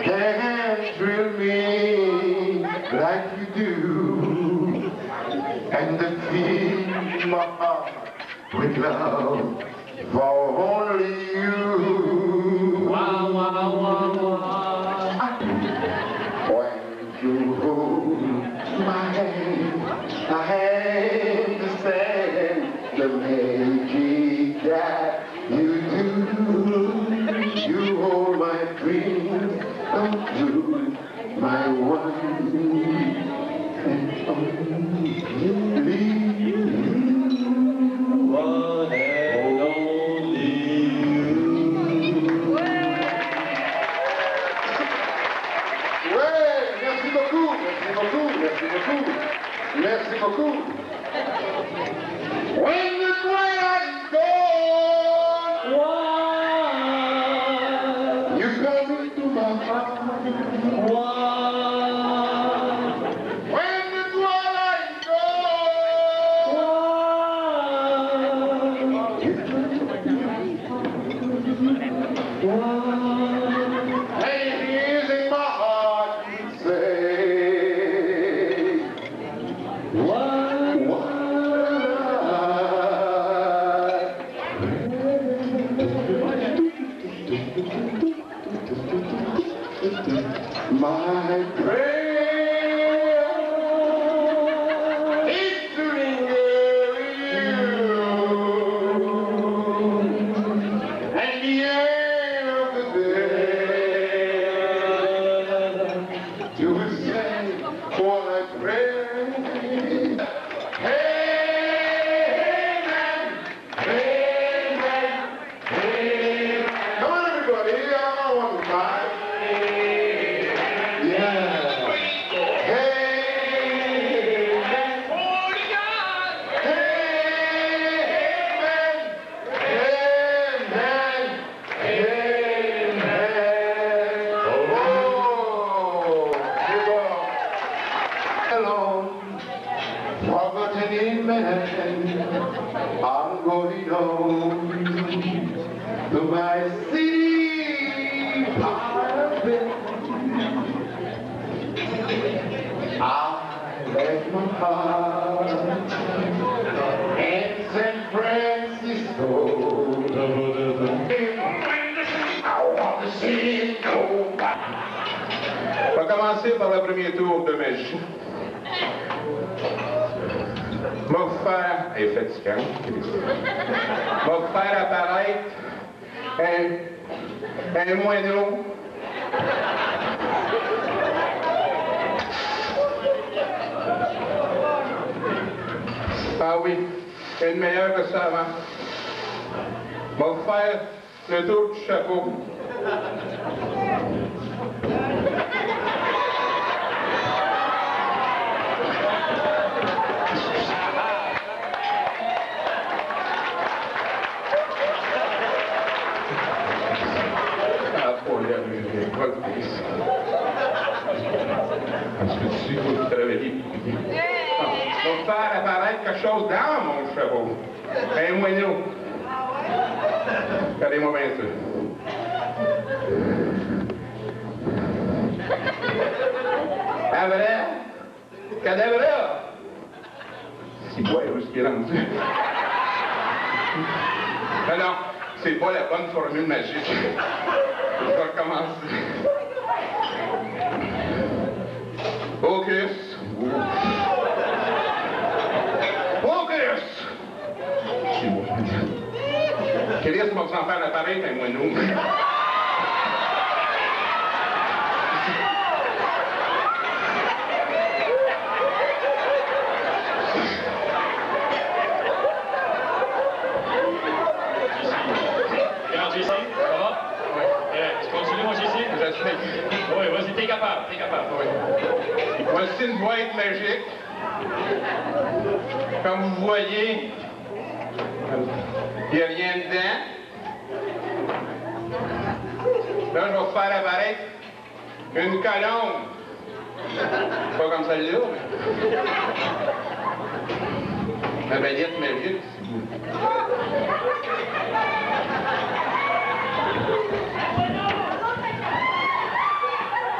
can thrill me like you do, and to fill my heart with love for only you. When you hold my dream come true, my one and only. One and only you. Ouais, merci beaucoup, merci beaucoup, merci beaucoup, merci beaucoup. When the twilight is gone, you come into my heart. When the twilight is gone, you come and here's in my heart you say, my prayer is to linger you and the end of the day you will say what I pray. Amen, amen, amen. Come on everybody, I want to fight. I'm going home to my city apartment. I left my heart in San Francisco. I want to see it go by. On va commencer par le premier tour de magie. Va vous faire, elle est fatigante, va vous faire apparaître un moineau. Ah oui, une meilleure que ça avant. Va vous faire le tour du chapeau. On va faire apparaître quelque chose dans mon chapeau. Un moineau. Regardez-moi bien ça. Abra, cadabra. C'est quoi, où est-ce qu'il est rendu? Ah non, c'est pas la bonne formule magique. Je vais recommencer. Focus. Focus. Quel est-ce qu'on va en faire l'appareil, un moineau? JC, ça va? Oui. Tu continues, mon JC? Oui, vas-y, t'es capable, oui. Voici une boîte magique. Comme vous voyez, il n'y a rien dedans. Là, je vais vous faire apparaître une colombe. Pas comme celle-là, mais... La baguette magique.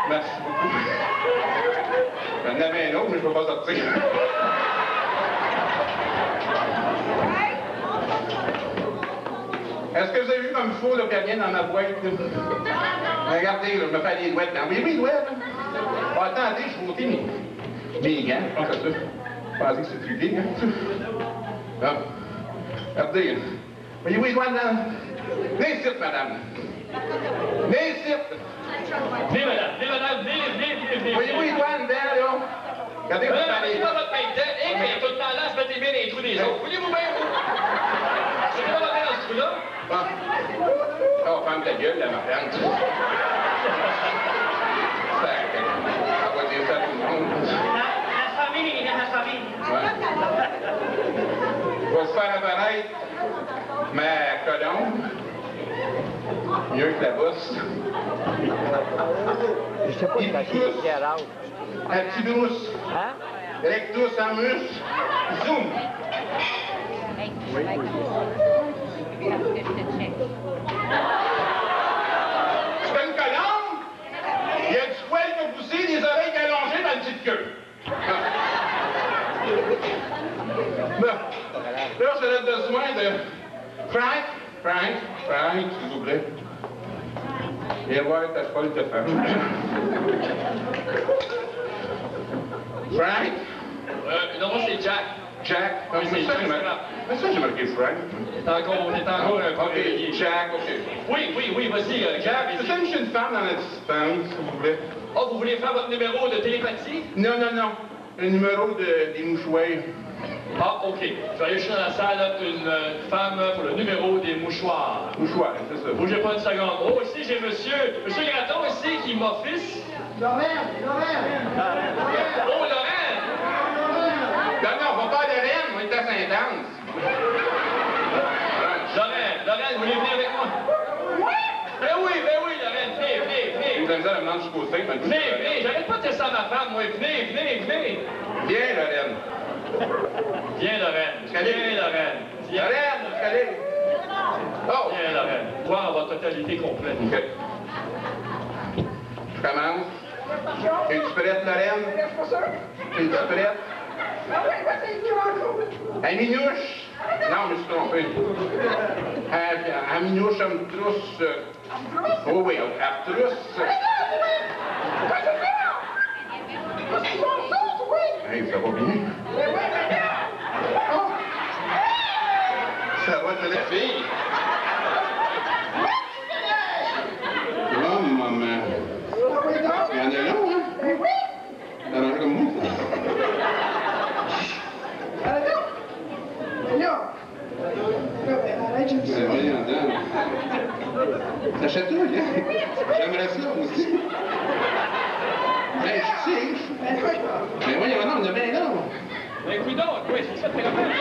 Merci beaucoup. J'en avais un autre, mais je ne peux pas sortir. Est-ce que vous avez vu comme il faut le gardien dans ma boîte? Regardez, là, je me fais les doigts dedans. Oui, doigts. Oh, attendez, je vous ôter mes gants. Je pense à ça. Je pensais que c'était l'idée, hein? Ah. Regardez. Oui, doigts dedans. Venez ici, madame. Venez ici. ferme ta gueule, la Marianne. Ça va dire ça à tout le monde. La famille, il y a la famille. Ouais. Va se faire apparaître ma colombe. Mieux que la bosse. Je sais pas si t'as acheté à l'âge. Un petit douce. Hein? Rectus en mus. Zoom. Oui, oui. C'est une colombe. Il y a du poil qui a poussé, des oreilles allongées dans une petite queue. Bon. Là, j'aurais besoin de Frank, s'il vous plaît. Viens voir ta folle de femme. Frank? Non, moi, c'est Jack. Jack? Oui, c'est Jack. Mais ça, j'ai marqué Frank. On est encore un peu OK, Jack, OK. Oui, vas-y, Jack. Vous savez que je suis une femme dans la distance, s'il vous plaît? Oh, vous voulez faire votre numéro de télépathie? Non. Le numéro des mouchoirs. Ah, OK. Je vais aller chercher dans la salle une femme pour le numéro des mouchoirs. Mouchoirs, c'est ça. Bougez pas une seconde. Oh, ici, j'ai monsieur Graton ici qui m'office. Lorraine. Oh, Lorraine! Non, on va pas de Rennes, on est à Saint-Anne. Lorraine, vous voulez venir avec moi? Ben oui, Lorraine, venez. Une demi-heure, elle me demande jusqu'au 5, Venez, j'arrête pas de dire ça à ma femme, moi. Venez. Viens, Lorraine. Viens, Lorraine. Oh! Viens, Lorraine. Voir en votre totalité complète. OK. Je commence. Es-tu prête, Lorraine? Es-tu prête? À minouche. Non, je me suis trompé. À minouche, à me trousse. Oh oui, à trousse. Hey, ça va bien? Oh. Ça va, te la fille? Oh, maman. Il y en a long, hein? Ça mange comme moi. C'est rien dedans. Ça chatouille, hein? J'aimerais ça aussi. Ben, je sais. Mais voyons, non, on a bien là. Ben, écoute donc, oui, c'est ça, t'es rappelles, là.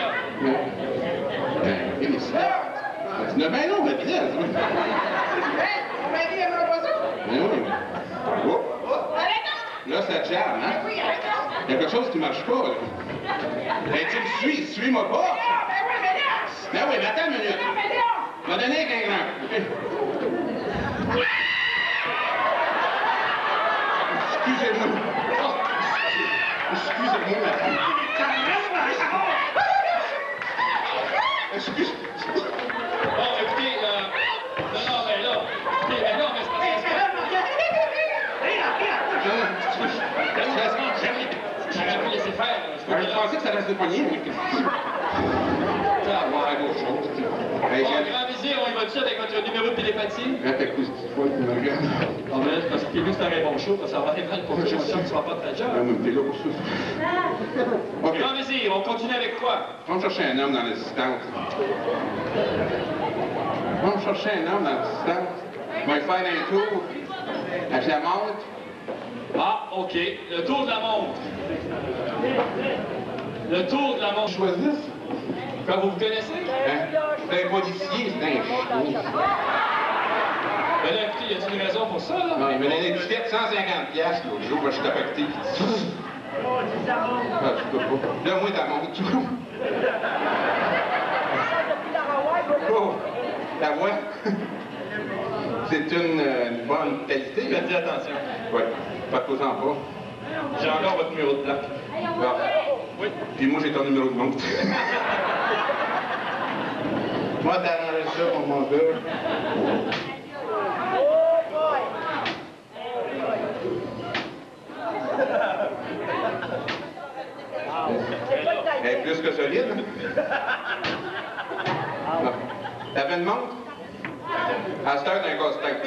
Ben, tu as bien long, ma pièce. Ben oui. Oh. Là, ça jamme, hein? Il y a quelque chose qui marche pas, là. Ben, tu me suis, suis-moi pas. Ben oui, mais attends une minute. M'a donné avec un grand. Excusez-moi. Oh, excusez-moi, madame. Excuse. Bon, écoutez, non, mais là. Écoutez, mais non, mais c'est pas j'aurais pu laisser faire. Je pensais que ça restait poigné. Ça va. Autre chose. Bon, grand vizir, on y va-tu avec votre numéro de télépathie? Reste avec cette fois qui me regarde. Non, mais parce que t'es vu que c'est un bon show, ça va aller mal pour que je suis sûr que tu vas pas de ta job. Ah, mais t'es là pour ça. OK. Grand vizir, on continue avec quoi? On va chercher un homme dans l'assistance. On va chercher un homme dans l'assistance. On va lui faire un tour avec la montre. Ah, OK. Le tour de la montre. Le tour de la montre. Choisisse. Quand vous vous connaissez? Hein? C'est un policier, c'est un chien. Ben là, écoutez, y a-t-il une raison pour ça, là? Non, il me donnait l'étiquette 150$ l'autre jour, je suis affecté. Ah, je peux pas. Donne-moi ta montre, tu vois. Oh, la voix. C'est une bonne qualité. Faites attention. Oui, pas causant pas. J'ai encore votre numéro de plaque. Bon. Oui. Puis moi, j'ai ton numéro de montre. Moi, t'arranges ça pour mon gars. Elle est plus que solide. Bon. T'avais une montre? À cette heure, d'un casse-tête.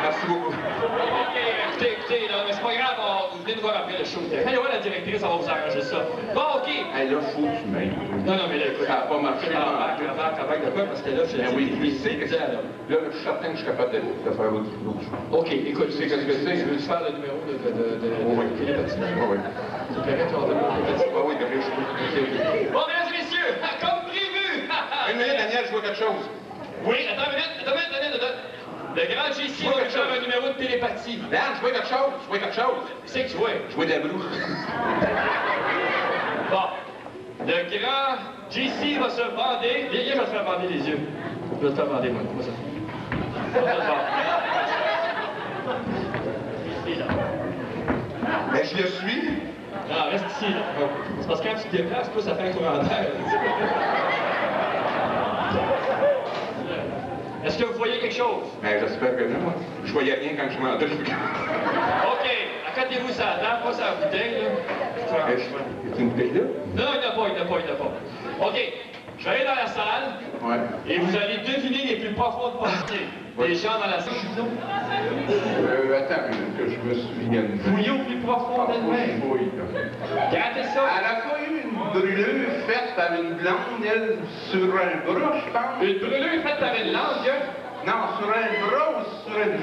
Merci beaucoup. OK, écoutez, là, mais c'est pas grave, venez nous voir après le show. Allez voir la directrice, on va vous arranger ça. Bon, OK. Hey, là, faut que tu m'aides. Non, mais là, écoute. Ça n'a pas marché. Embarque de quoi? Parce que là, je Ben oui, dis, tu sais que là, je suis certain que je suis capable de faire l'autre chose. OK, écoute, Tu sais qu'est-ce que c'est? Tu veux faire le numéro de télépathie? Oui. Tu plairait, tu vas avoir de télépathie? Oui, de riche. Bon, mesdames et messieurs, comme prévu! Une minute, Daniel, je vois quelque chose. Oui, attends une minute. Le grand JC va vous faire un numéro de télépathie. Dan, je vois quelque chose. C'est que tu vois. Je vois de la broue. Bon. Le grand JC va se bander. Viens, je vais te faire bander les yeux. Je vais te faire bander, moi. Comment ça? Ici, là. Ben, je le suis. Non, reste ici, là. C'est parce que quand tu te déplaces, toi, ça fait un courant d'air. Est-ce que vous voyez quelque chose? Ben, j'espère que non. Je voyais rien quand je m'entrais. OK. Accordez-vous ça à table, pas ça à la bouteille, là. C'est une bouteille là? Non, il n'y en a pas. OK. Je vais aller dans la salle. Ouais. Et vous allez deviner les plus profondes pensées des gens dans la salle. Attends une minute, que je me souvienne. Fouillez au plus profond d'elle-même. Oui. Grattez ça. Elle a pas eu une brûlure faite par une blonde, elle, sur un bras, je pense. Une brûlure faite par une langue. Non, sur un bras ou sur une...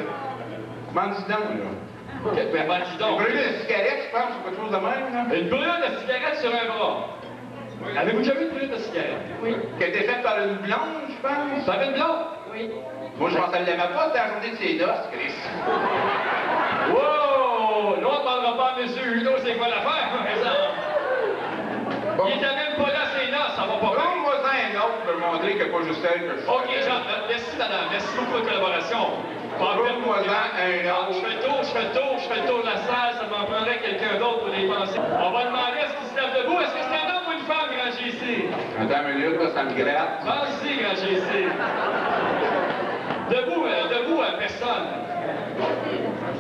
Bandidon, là. OK, ben, ben, dis Une donc. brûlure de cigarette, je pense, ou quelque chose de même, là. Une brûlure de cigarette sur un bras. Avez-vous déjà vu une brûlure de cigarette? Oui. Qui a été faite par une blonde, je pense. Par une blonde? Oui. Moi, je pense qu'elle l'aimait pas, c'était la journée de ses noces, Chris. Wow! Nous, on ne demandera pas à M. Hulot c'est quoi l'affaire, par exemple. Bon. Il était même pas là, ses noces, ça va pas bien. Moi, un autre pour montrer que pas juste elle que je suis. OK, Jean, merci, madame. Merci beaucoup de la collaboration. Moi, un autre. Je fais le tour de la salle, ça m'en prendrait quelqu'un d'autre pour les penser. On va demander est-ce qu'il se lève debout. Est-ce que c'est un homme ou une femme, grand JC? Attends une minute, là, ça me gratte. Pensez, grand JC. Debout, personne.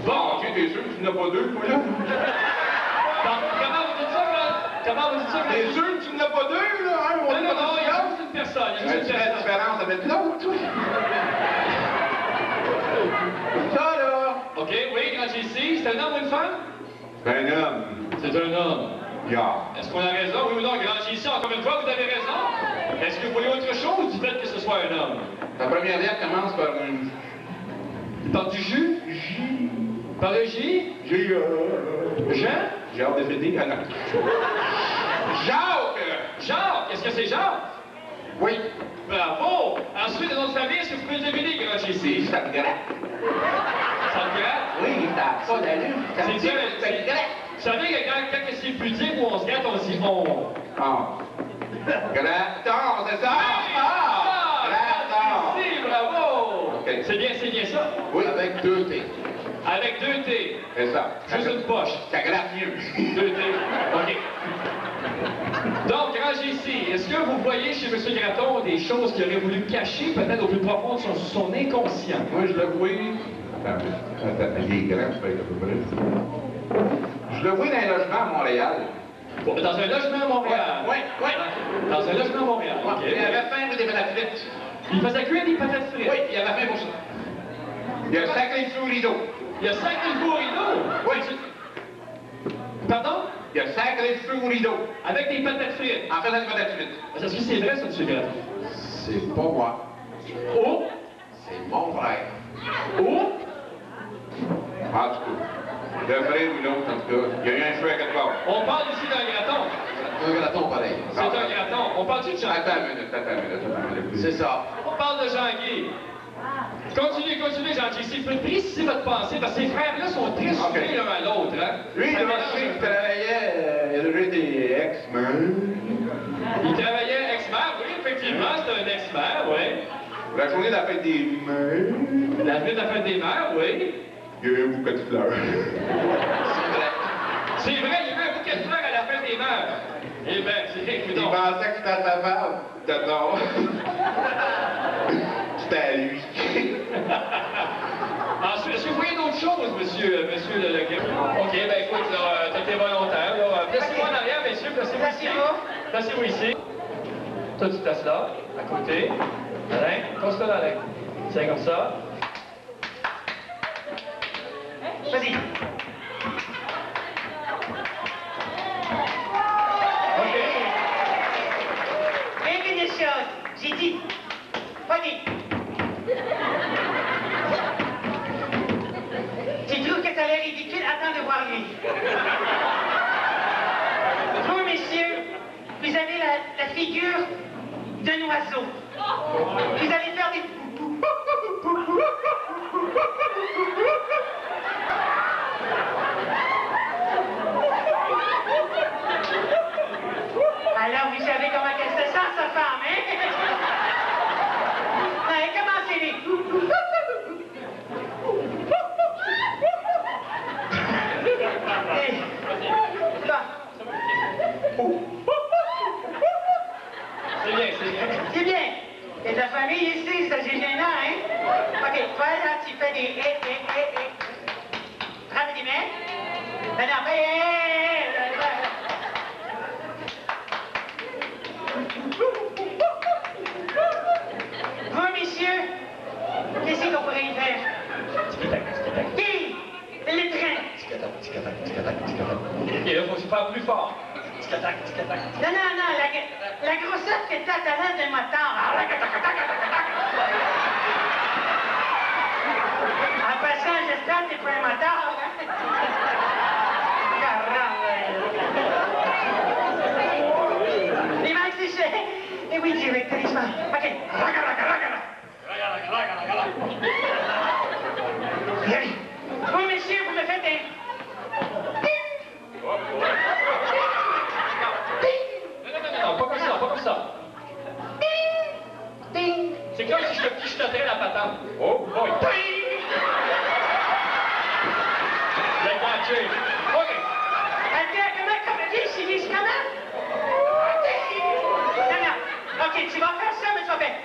Bon. OK, t'es sûr que tu n'as pas deux, toi, là? Donc, comment vous dites ça, là? Comment vous dites ça, grand T'es JC? sûr que tu n'as pas deux, là? Un, Non, il y a juste une personne. Il y a juste Tu une fais la personne. différence avec l'autre, toi? Ça, là? OK, oui, grand JC, c'est un homme ou une femme? Un homme. C'est un homme. Yeah. Est-ce qu'on a raison, oui ou non, grand JC? Encore une fois, vous avez raison. Est-ce que vous voulez autre chose du fait que ce soit un homme? Ta première lettre commence par un... Par du jus? Par le J? Jean? J'ai hâte de finir. Ah non. Jacques! Jacques! Est-ce que c'est Jacques? Oui. Bravo! Ensuite, le nom de famille, est-ce que vous pouvez le deviner, grand JC? Ça me gratte. Ça te gratte? Oui, t'as pas d'allure. Ça me C'est ça, ça me gratte. Vous savez que quand c'est pudique où on se gratte, on se dit on. Ah. Grattons, c'est ça? Grattons. Si, bravo! OK. C'est bien ça. Oui, avec deux T. Avec 2 T. C'est ça. Juste une poche. Ça gratte mieux. 2 T. OK. Donc, grand JC, est-ce que vous voyez chez M. Gratton des choses qu'il aurait voulu cacher, peut-être au plus profond de son inconscient? Moi, je le vois... Attends, il est grand, ça va être à peu près. Je le vois dans un logement à Montréal. Bon, dans un logement à Montréal? Oui. Dans un logement à Montréal, OK. Il avait faim pour des patates frites. Il faisait cuire des patates frites? Oui, il avait faim pour ça. Il a sacré sous rideau. Il a sacré le four rideau? Oui. Pardon? Il a sacré sous rideau. Avec des patates frites? En faisant des patates frites. Est-ce que c'est vrai, ça, M. Gratton? C'est pas moi. Oh? C'est mon frère. Oh? En tout cas. Le frère ou l'autre, en tout cas. Il y a eu un cheveu à quelque part. On parle ici d'un Gratton. Un graton pareil. C'est un Gratton. On parle-tu de Jean? Attends une minute. C'est ça. On parle de Jean-Guy. Continuez, Jean JC. Vous pouvez préciser votre pensée, parce que ces frères-là sont très soudés l'un à l'autre, hein? Lui, Ça le mélange marché, un il peu. travaillait, il avait des ex-mains. Il travaillait ex-maire, oui, effectivement, c'est un ex-maire, oui. La journée de la fête des mères, La ville de la fête des mères, oui. il y avait un bouquet de fleurs. C'est vrai, il y avait un bouquet de fleurs à la fête des mères. Eh bien, c'est Il écoutons. pensait que c'était à sa femme. D'accord. C'était à lui. Ensuite, est-ce que vous voyez d'autres choses, monsieur le OK, ben écoute, là, t'as été volontaire, là. Placez-vous en arrière, messieurs, placez-vous ici. Placez-vous ici. Toi, tu te places là, à côté. Alain, pose-toi là, Alain. C'est comme ça. Vas-y. figure d'un oiseau. Vous allez faire des... Alors, vous savez comment elle se sent, sa femme, hein? Allez, commencez-les. C'est bien, c'est bien. C'est bien. Il y a de la famille ici, ça c'est gênant, hein? OK, toi, là, tu fais des rapidement. Maintenant, après, vous, messieurs, qu'est-ce qu'on pourrait y faire? Qui? Le train. Et là, faut se faire plus fort. Non, la grossette que t'as l'air d'un moteur. En passant, j'espère que t'es pas un moteur, hein? Les mecs, c'est cher. Eh oui, Jerry, téléphone. OK. Vous, messieurs, vous me faites un... Non, pas comme ça, pas comme ça. C'est comme si je te pichoterais la patente. Oh, boy. J'ai catché. OK. Attends, comment dis comment? Non. OK, tu vas faire ça, mais tu vas faire...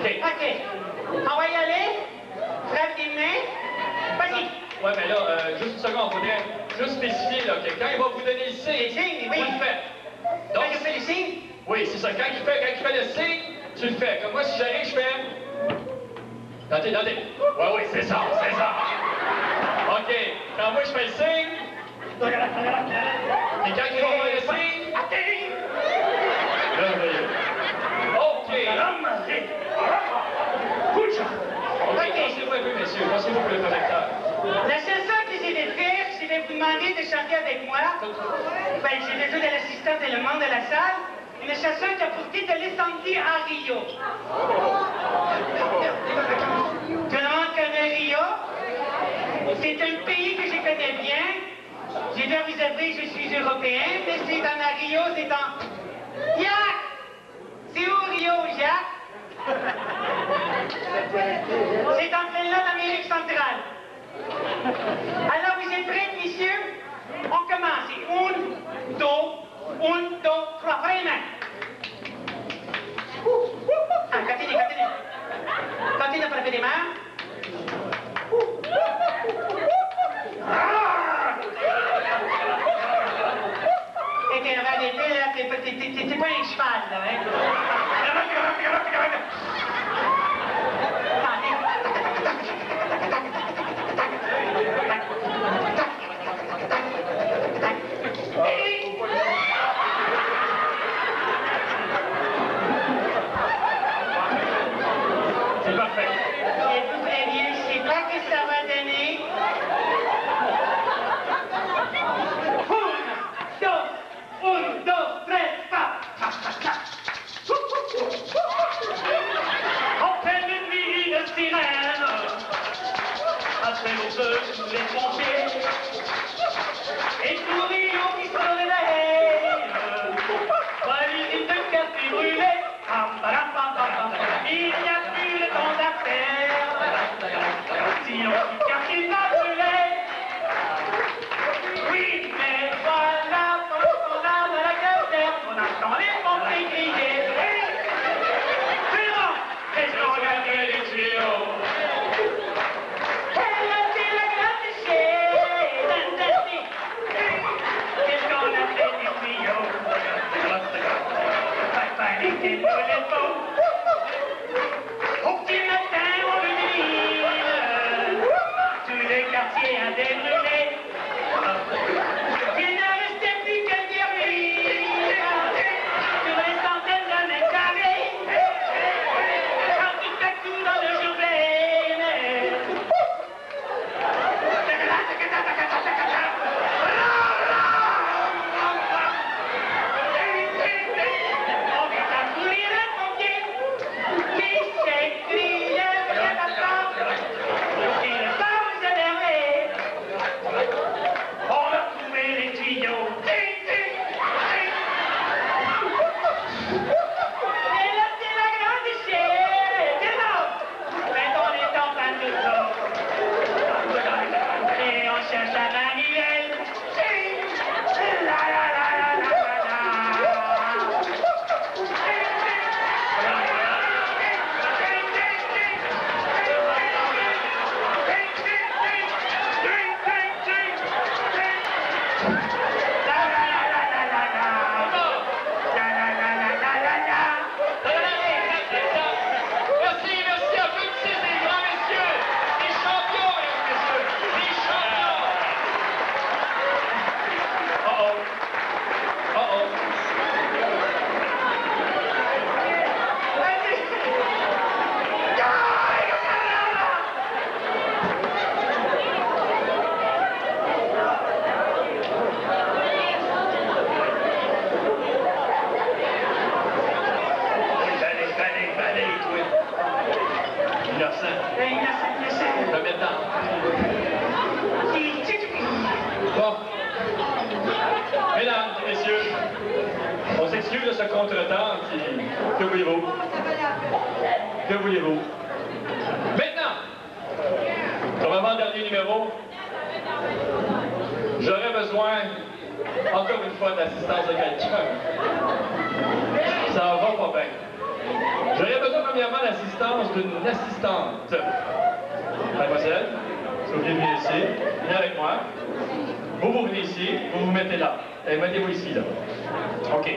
OK. On va y aller. Frappe des mains. Vas-y. Ouais, mais là, juste une seconde, il faudrait juste spécifier, là, que quand il va vous donner le signe, Les signes, oui. vous le faites. Donc, je fais les signes. Oui, c'est ça. Quand il fait le signe, tu le fais. Comme moi, si j'arrive, je fais... Notez. Oui, c'est ça. OK. Quand moi, je fais le signe... Et quand il va faire le signe... Merveilleux. OK. OK, passez-vous un peu, messieurs. Passez-vous pour le projecteur. La seule chose que j'ai de faire, c'est de vous demander de chanter avec moi. Ben, j'ai besoin de l'assistance de le monde de la salle. Une chanson qui a pour titre Descendi à Rio. Tout le monde connaît Rio. C'est un pays que je connais bien. Je dois vous avouer que je suis européen, mais c'est en Rio, c'est en... Jacques! C'est où Rio, Jacques? C'est en plein là d'Amérique centrale. Alors, vous êtes prêts, messieurs? On commence. 1, 2, 3. Vraiment. Continue. Continue à frapper des mains. Et t'es en réalité, là, t'es pas un cheval, là, hein? C'est parfait. Je vous préviens, je sais pas que ça va donner. 1, 2, 3, En pleine nuit de sirène, après vos feux, les pompiers, et tout Rio qui se réveille, par l'usine de quartier brûlé, il n'y a plus le temps d'affaire, si on dit quartier va brûler. Oui, mais voilà, quand on a de la caserne, on attend les pompiers crier. Qu'est-ce qu'on regarde les tuyaux? c'est la grande chaîne. Qu'est-ce qu'on a fait des tuyaux? Papa était dans les pots. Au petit matin, on le brûle. Tous les quartiers avaient brûlé. Il ne restait plus que des ruines. Sur les centaines Que voulez-vous? Maintenant, comme avant-dernier numéro, j'aurais besoin, encore une fois, de l'assistance de quelqu'un. Ça va pas bien. J'aurais besoin, premièrement, de l'assistance d'une assistante. Mademoiselle, si vous venez ici, venez avec moi. Vous venez ici, vous vous mettez là. Et mettez-vous ici, là. OK.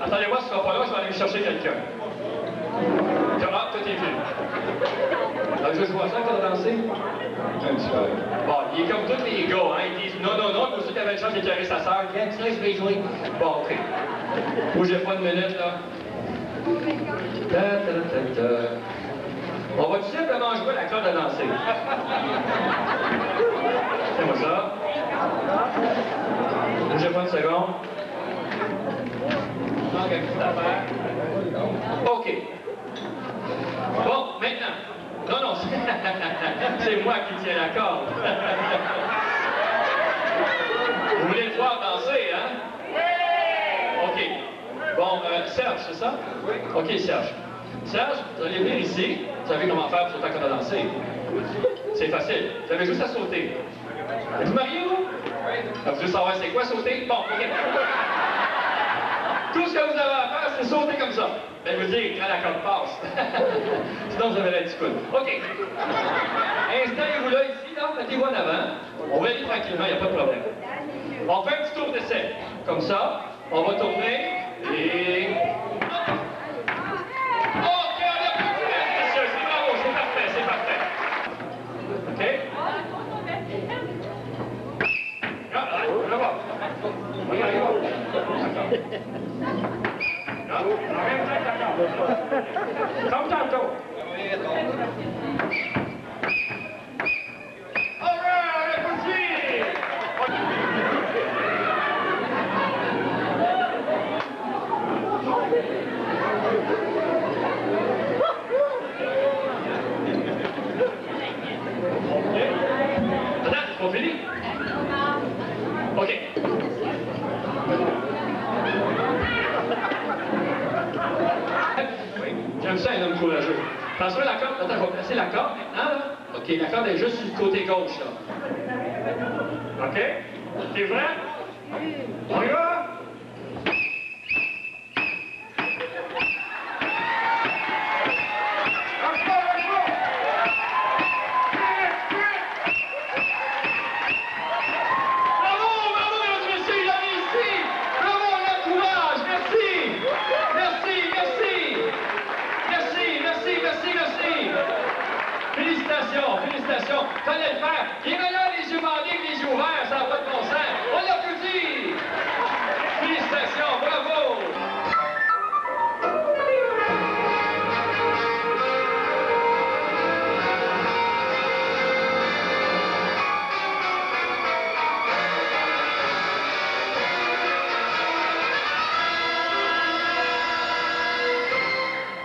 Attendez-moi, ce sera pas long, je vais aller chercher quelqu'un. Comment? Tout est vu. Alors, je vois ça quand on a dansé? Un petit peu. Bon, il est comme tous les gars, hein. Ils disent non, non, non, pour ceux qui avaient le chance d'éclairer sa sœur, viens, ça, je vais jouer. Bon, OK. Bougez pas une minute, là. On va tout simplement jouer la corde à danser. Fais-moi ça. Bougez pas une seconde. Manque une petite affaire. OK. Bon, maintenant. Non, non, c'est moi qui tiens la corde. Vous voulez le voir danser, hein? OK. Bon, Serge, c'est ça? Oui. OK, Serge. Serge, vous allez venir ici. Vous savez comment faire pour sauter quand on a dansé? C'est facile. Vous avez juste à sauter. Êtes-vous marié, vous? Oui. Vous voulez savoir c'est quoi sauter? Bon, OK. Tout ce que vous avez à faire, c'est sauter comme ça. Ben, vous dire quand la corde passe. Sinon, vous avez la petite coude. OK. Installez-vous là, ici, là. Mettez-vous en avant. On va aller tranquillement, il n'y a pas de problème. On fait un petit tour d'essai. Comme ça. On va tourner. Et... OK, on a plus de monsieur. C'est bravo, c'est parfait, c'est parfait. OK? Ah, on va voir. On y arrive. Comme tantôt. All right, on est parti! Attends, c'est pas fini? OK. Oui, j'aime ça, un homme courageux. Attention, la corde, attends, je vais placer la corde maintenant, là. OK, la corde est juste sur le côté gauche, là. OK? T'es vrai? On y va? Félicitations! Fallait le faire! Il est meilleur les yeux bandés que les yeux ouverts, ça n'a pas de bon sens! On l'applaudit! Félicitations! Bravo!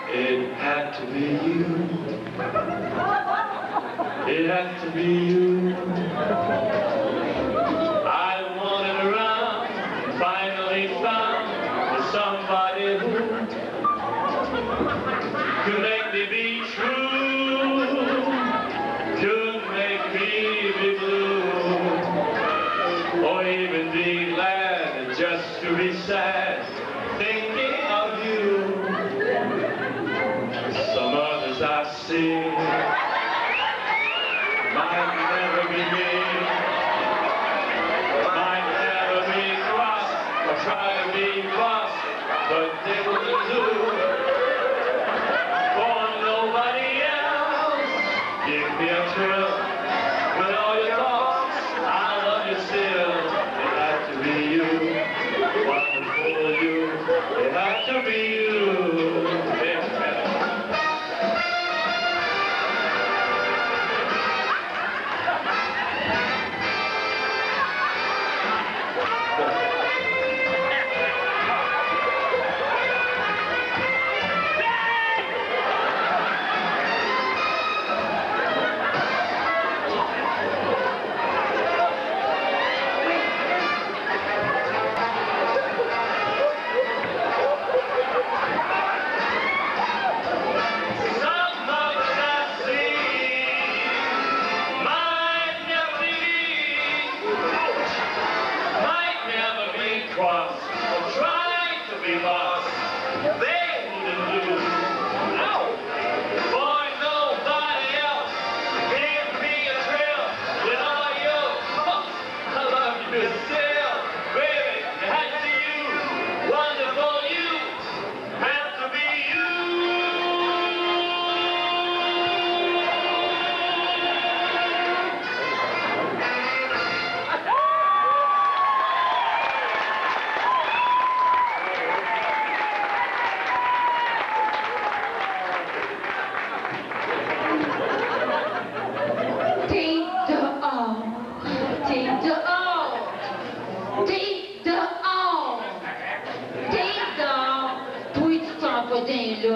It had to be you. It had to be you. I wandered around and finally found somebody who could make me be true, could make me be blue, or even be glad just to be sad, thinking of you. Some others I've seen might never be me, might never be crossed or try to be lost, but they wouldn't do for nobody else. Give me a thrill with all your thoughts, I love you still. It had to be you, wonderful.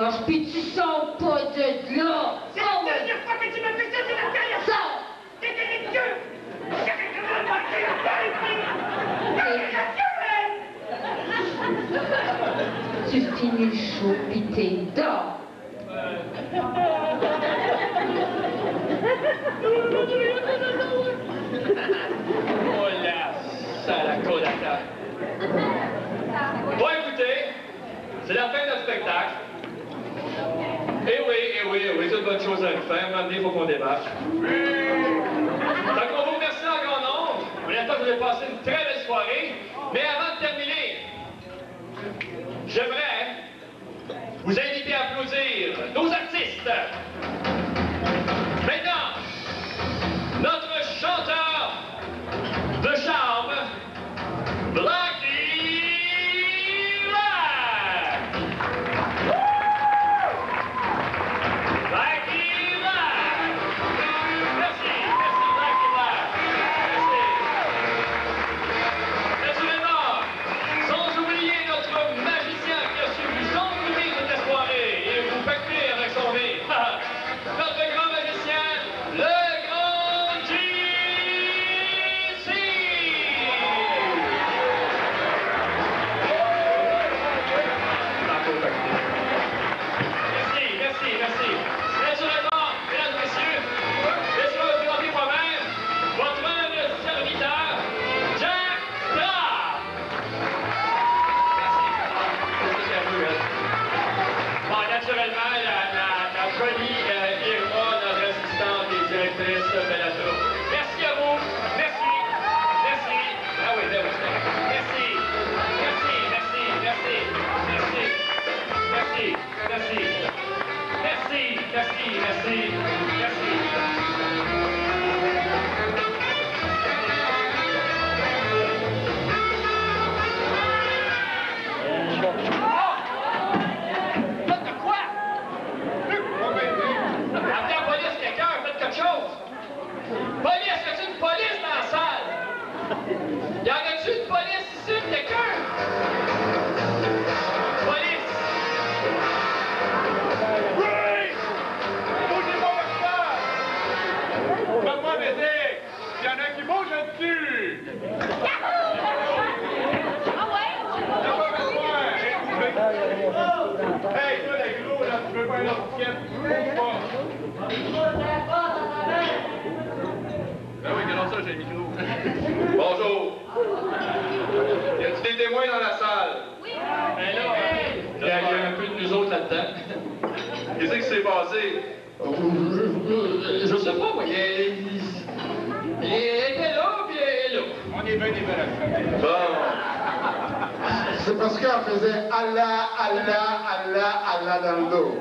gorge, puis tu sors pas de là! C'est la dernière fois que tu me fais ça, c'est la dernière fois! Sors! T'es délictueux! Tu finis le show, puis t'es dehors! Oh là, ça la côte à terre. Bon, écoutez, c'est la fin de notre spectacle. Eh oui, toute bonne chose à une fin. Maintenant, il faut qu'on débarque. Donc, on vous remercie en grand nombre. On espère que vous avez passé une très belle soirée. Mais avant de terminer, j'aimerais vous inviter à applaudir nos artistes. Maintenant, notre chanteur de charme, Blackie Black! Blackie Black! Merci, Blackie Black! Merci. Naturellement, sans oublier notre magicien qui a su vous entourrir toute la soirée et vous pacter avec son nez. Notre grand magicien, le grand JC! Merci. Naturellement, mesdames et messieurs, laissez-moi vous présenter moi-même, votre humble serviteur, Jack Straub! Merci. Bon, naturellement, la jolie Irma, notre assistante et directrice de la troupe. Merci à vous. Merci. Ah oui, Merci. Faites de quoi? Appelez la police, quelqu'un, faites quelque chose. Police, y a-t-il une police dans la salle? Y en a-t-il une police ici, quelqu'un? Police! Bougez-moi votre place! Faites-moi m'aider! Il y en a qui bougent là-dessus! Hey, toi, les gros, là, tu veux pas une autre pièce? Bouge pas! Ah oui, comment ça, j'ai le micro? Bonjour! Y a-t-il des témoins dans la salle? Ben là, il y a un peu de nous autres là-dedans. Qu'est-ce qui s'est passé? Je sais pas, moi, il était là, puis il est là. On est bien débarrassés. Bon. C'est parce qu'elle faisait Allah dans le dos.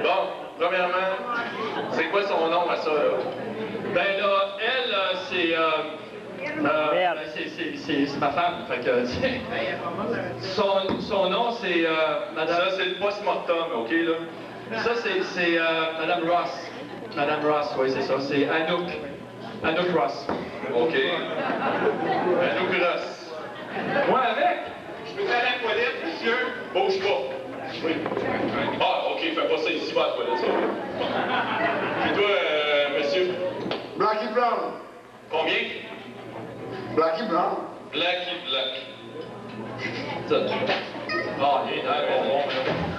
Bon, premièrement, c'est quoi son nom à ça, là? Ben là, elle, c'est ma femme, fait que, son nom, c'est Madame... Ça, c'est le post-mortem, OK, là? Ça, c'est Madame Ross. Madame Ross, oui, c'est ça, c'est Anouk Ross. OK. Anouk Ross. Moi, avec? Je peux aller à la toilette, monsieur? Bouge pas. Oui. Ah, OK, fais pas ça ici, va à la toilette, ça. Puis toi, monsieur? Blackie Brown. Combien? Blackie Brown. Blackie Black. Ça. Ah, il est là, bon.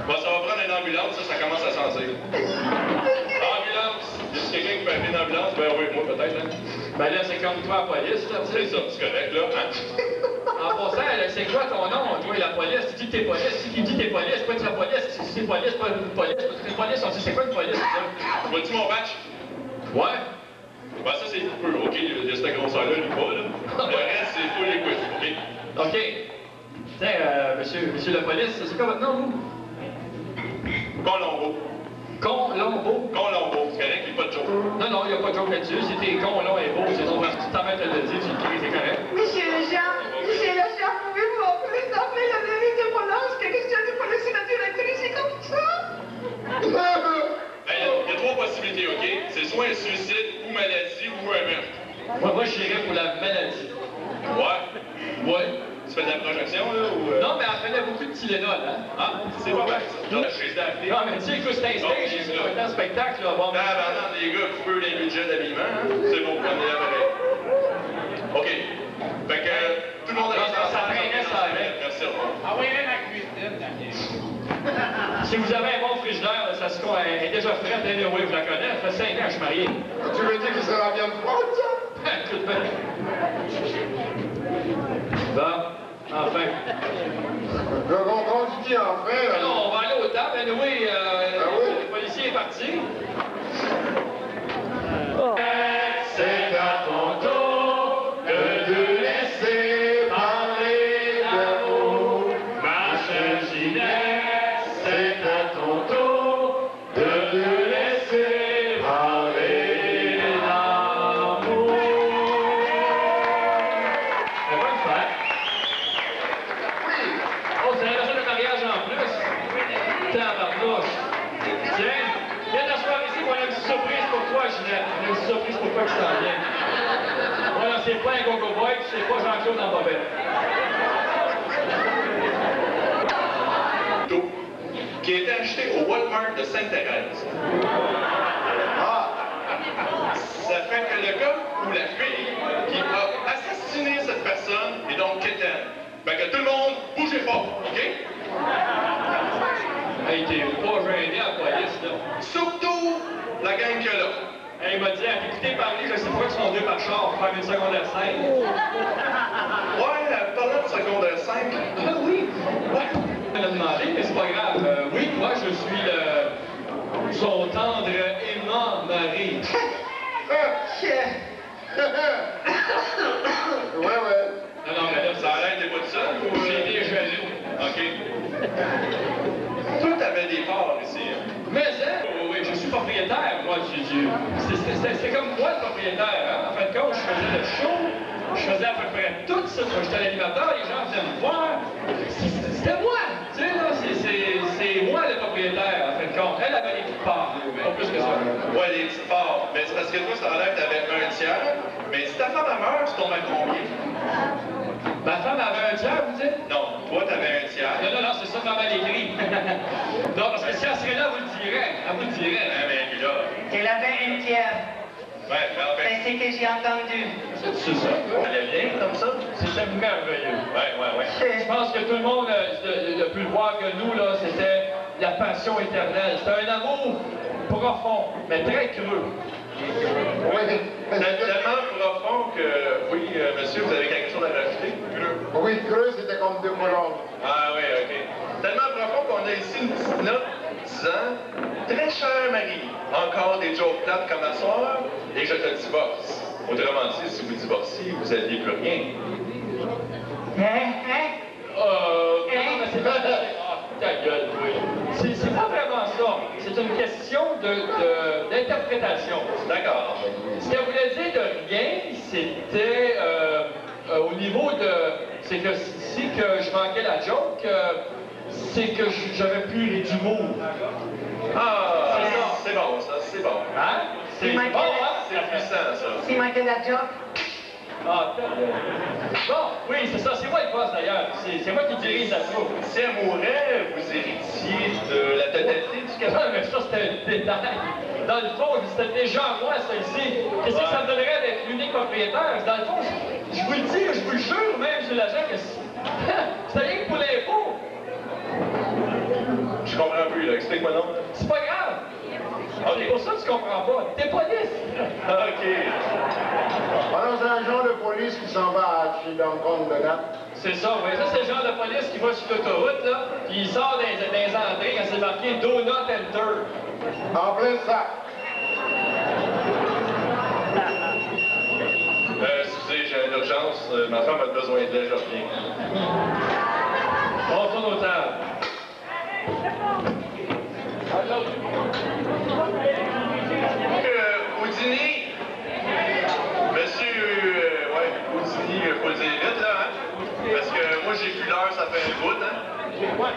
Bon, ça va prendre une ambulance, ça commence à sentir. Ambulance! Y a quelqu'un qui peut appeler une ambulance? Ben oui, moi peut-être, hein? Ben là, c'est comme toi, la police, là, tu sais. C'est ça, c'est correct, là, hein? En passant, c'est quoi ton nom, toi, la police? Tu dis que t'es police. Si tu dis que t'es police, pas de la police. Si c'est police, pas une police. C'est police, on dit c'est quoi une police, ça? Vois-tu mon batch? Ouais. Ben ça, c'est peu, OK? Il y a cette grosseur-là, lui, pas, là. Le reste, c'est full liquid, OK? OK. Tiens, monsieur la police, c'est quoi votre nom, vous? Colombo. Colombo? Colombo, c'est correct, il n'y a pas de joke. Non, il n'y a pas de joke là-dessus. Si t'es con, long et beau, c'est ton parce que tu t'arrêtes de le dire, tu le cries, c'est correct. Monsieur le Jean, pouvez-vous appeler le service de police? Que question de police et la directrice est comme ça? Ben, il y a trois possibilités, OK? C'est soit un suicide, ou maladie, ou un meurtre. Moi, je dirais pour la maladie. Ouais. Ouais. Tu fais de la projection, là, ou... Non, mais elle faisait beaucoup de Tylenol, hein? Ah, c'est pas vrai. Non, je suis appelé. Non, mais tu sais, écoute, c'est un stage, c'est un spectacle, là. Bon, non, les gars, coupez les budgets d'habillement, hein? C'est bon, prenez-la pareil. OK. Fait que, tout le monde a... Ça traînait, ça allait. Merci, au revoir. Ah oui, même la cuisine, Daniel. Si vous avez un bon frigidaire, ça se elle est déjà prête, anyway, vous la connaissez, ça fait 5 ans que je suis marié. Tu veux dire que c'est la viande froide, ça? Tout bien. Bon, enfin. Le contrôle du qui enfin, là? Non, on va aller au table, anyway, oui? le policier est parti. C'est à ton tour de te laisser parler d'amour. Ma chère Ginette, c'est à ton tour de te laisser parler d'amour. Elle va le faire. Oh, c'est l'anniversaire de mariage en plus. Tabarnouche. Tiens, viens t'asseoir ici, on a une petite surprise pour toi, Ginette. On a une petite surprise pour toi qui s'en vient. Voilà, c'est pas un go-go boy, puis c'est pas Jean-Claude en bobette. Qui a été acheté au Walmart de Sainte-Thérèse. Ah! Ça fait que le gars ou la fille qui a assassiné cette personne est donc quétaine. Fait que tout le monde, bougez pas, OK? Hey, t'es pas gêné à la police, là. Surtout la gang que là. Hey, il m'a dit, écoutez parler, je sais pas qu'ils sont deux par char pour faire une secondaire 5. Ouais, parlant de secondaire 5. Ah oui? Ouais. Elle m'a demandé, mais c'est pas grave. Oui, moi, je suis son tendre aimant mari. Ouais. Non, mais là, Ça a l'air d'être pas tout seul ou... j'ai des jaloux. OK. Toi, t'avais des parts ici, hein? Mais, hein? Oui, je suis propriétaire, moi, c'est comme moi, le propriétaire, hein? En fin de compte, je faisais le show, je faisais à peu près tout ça. Quand j'étais à l'animateur, les gens venaient me voir. C'était moi! Tu sais, là, c'est moi le propriétaire, en fin de compte. Elle avait des petites parts, pas plus que ça. Ouais, des petites parts. Mais c'est parce que toi, ça a l'air que t'avais un tiers. Mais si ta femme a meurt, tu tombes à combien? Ma femme avait un tiers, vous dites? Non, toi, t'avais un tiers. Non, c'est ça, maman l'écrit. Non, parce que si elle serait là, vous le direz. Elle vous le dirait. Ah, mais là... Elle avait une tiers. Ouais, ben... C'est ce que j'ai entendu. C'est ça. Elle est bien comme ça? C'était merveilleux. Ouais. Je pense que tout le monde a pu le voir que nous, là, c'était la passion éternelle. C'était un amour profond, mais très creux. Oui. Tellement profond que... Oui, monsieur, vous avez quelque chose à rajouter? Oui, creux, c'était comme deux colombes. Ah oui, OK. Tellement profond qu'on a ici une petite note disant « Très cher Marie, encore des jokes plates comme à soir et je te divorce. » Autrement dit, si vous divorciez, vous n'aviez plus rien. Non, mais c'est pas... Ah, ta gueule, oui. C'est pas vraiment ça. C'est une question d'interprétation. D'accord. Ce qu'elle voulait dire de rien, c'était au niveau de... C'est que si que je manquais la joke, c'est que j'avais plus d'humour. Ah, C'est ça. c'est bon, ça, c'est bon. Hein? C'est bon, hein? C'est puissant, ça. Si manquait la job, Ah, bon, oui, c'est ça. C'est moi le boss, d'ailleurs. C'est moi qui dirige la troupe. Si elle mourait, vous héritiez de la totalité du Ouais, capital. mais ça, c'était un détail. Dans le fond, c'était déjà moi, ça ici. Qu'est-ce que ça me donnerait d'être l'unique propriétaire? Dans le fond, je vous le dis, je vous le jure, même sur l'agent, que c'est rien que pour l'impôt. Je comprends plus, là. Explique-moi donc. C'est pas grave. C'est pour ça que tu comprends pas. T'es police. OK. Alors, c'est un genre de police qui s'en va chez Duncan de Gap. C'est ça, oui. Ça, c'est le genre de police qui va sur l'autoroute, là, puis il sort des entrées quand c'est marqué « Do not enter ». En plein sac. Excusez, j'ai une urgence. Ma femme a besoin d'aide, je reviens. On tourne au table. Au dîner, monsieur, au dîner, faut le dire vite, là, hein? Parce que moi, j'ai plus l'heure, ça fait un bout, hein? Ouais.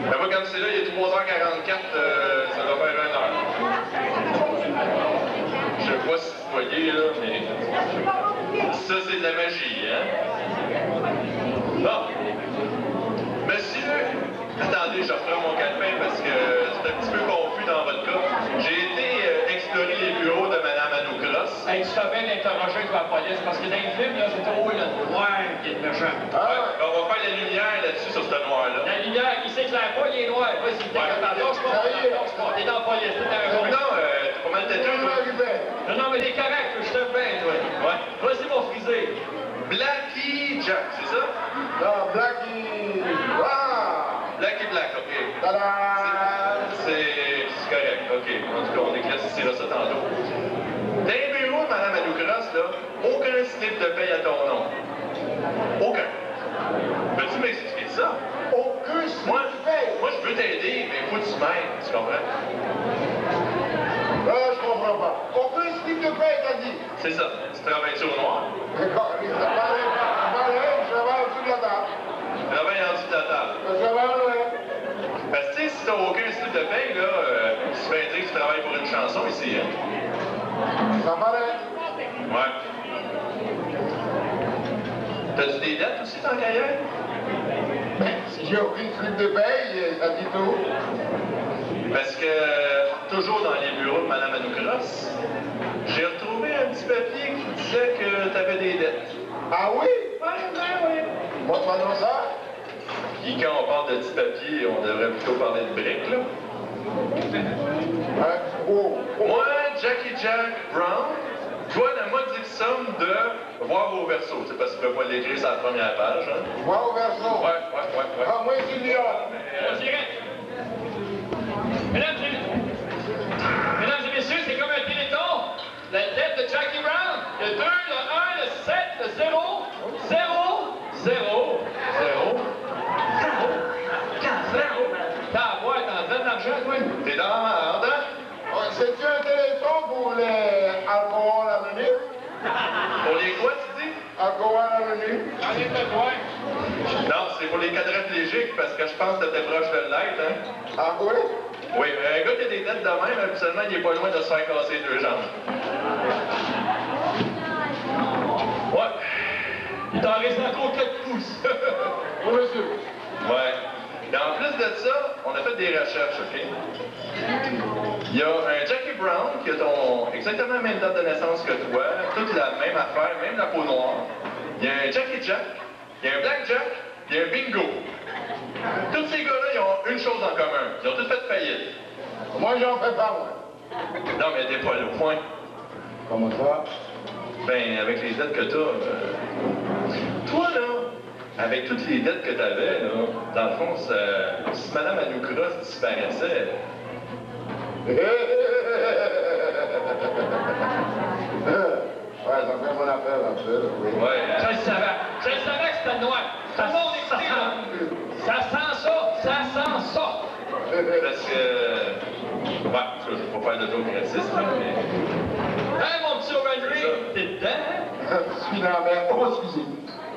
Ben moi, comme c'est là, il est 3h44, ça va faire 1 heure. Je vois si vous voyez, là, mais... Ça, c'est de la magie, hein? Bon. Monsieur, attendez, je reprends mon calepin parce que c'est un petit peu confus dans votre cas. J'ai été explorer les bureaux de Mme Anoucross. Hey, tu t'as bien interrogé toi la police parce que dans le film, là, c'est trop le noir qui est méchant. On va faire la lumière là-dessus sur ce noir-là. La lumière, il s'éclaire pas, il est noir. Vas-y, t'es capable. Lâche pas, t'es dans la police, t'es dans la Non, t'es pas mal têteux, toi. Non, mais t'es correct, je te fais, toi. Ouais. Vas-y, mon frisé. Blackie Jack, c'est ça? Non, Blackie. Wow! Blackie Black, OK. Ta-da! C'est correct, OK. En tout cas, on éclaircira ça tantôt. Dans les bureaux de Mme Anoucross, là, aucun slip de paye à ton nom. Aucun. Peux-tu m'expliquer ça? Aucun slip de paye. Moi, je veux t'aider, mais faut que tu m'aides, tu comprends? Je comprends pas. Aucun slip de paye, t'as dit. C'est ça. Tu travailles-tu au noir? D'accord, ça paraît pas. Je travaille au-dessus de la table. Tu travailles en dessous de la table. Je travaille en l'air. Parce que, tu sais, si t'as aucun slip de paye, là, tu vas dire que tu travailles pour une chanson ici, hein? Ça paraît. Ouais. T'as-tu des dettes aussi dans la carrière? Ben, si j'ai aucun slip de paye, ça dit tout. Parce que, toujours dans les bureaux de Mme Anoucross, j'ai retrouvé un petit papier qui disait que t'avais des dettes. Ah oui? Oui. Montre-moi donc ça. Puis quand on parle de petits papiers, on devrait plutôt parler de briques, là. Moi, Jackie Jack Brown, dois la modique somme de voir au verso. C'est parce que tu peux pas l'écrire sur la première page, hein? Voir au verso. Ouais. Ah, moi, c'est Lyon. On dirait. Mesdames et messieurs, c'est comme un téléthon. La tête de Jackie Brown. Le 2, le 1, le 7, le 0, 0, 0, 0. T'as à boire, t'en donnes l'argent, toi? T'es dans la merde, hein? C'est-tu un téléphone pour les alcool anonymes? Pour les quoi, tu dis? Alcool anonyme? J'en ai besoin. Non, c'est pour les quadriplégiques, parce que je pense que t'étais proche de l'être, hein? Ah oui? Oui, mais un gars qui a des dettes de même, habituellement, il est pas loin de se faire casser 2 jambes. Ouais. Il t'en reste encore 4 pouces. Oui, monsieur. Ouais. Et en plus de ça, on a fait des recherches, OK? Il y a un Jackie Brown qui a exactement la même date de naissance que toi, toute la même affaire, même la peau noire. Il y a un Jackie Jack, il y a un Black Jack, il y a un Bingo. Tous ces gars-là, ils ont une chose en commun. Ils ont tous fait faillite. Moi, j'en fais pas, moi. Non, mais t'es pas le point. Comment ça? Ben, avec les dettes que t'as, toi, là, avec toutes les dettes que t'avais, là, dans le fond, si Mme Anoucross disparaissait... Ouais, ça fait mon affaire, un peu, oui. Ouais, hein? Je le savais que c'était noir. Tout le monde écoutait, là. Ça sent ça. Parce que... Ouais, je vais pas faire de joke raciste, là, mais... Hein, mon petit O'Reilly? T'es dedans, hein? Je suis dans la merde. Oh, excusez.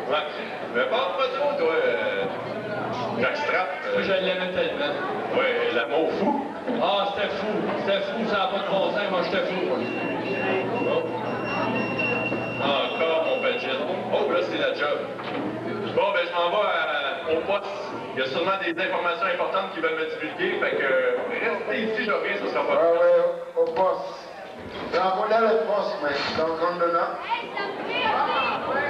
Ouais. Mais parle pas trop, toi, Jack Strap. Moi, je l'aimais tellement. Ouais, l'amour fou. Ah, c'était fou, ça n'a pas de bon sens, moi, j'étais fou. Encore mon budget. Oh, là, c'est la job. Bon, ben, je m'en vais au poste. Il y a sûrement des informations importantes qui veulent me divulguer, fait que restez ici, je reviens, ce sera pas. Ouais, au poste. J'envoie là le poste, mais dans le compte de là. Hey, ça me fait,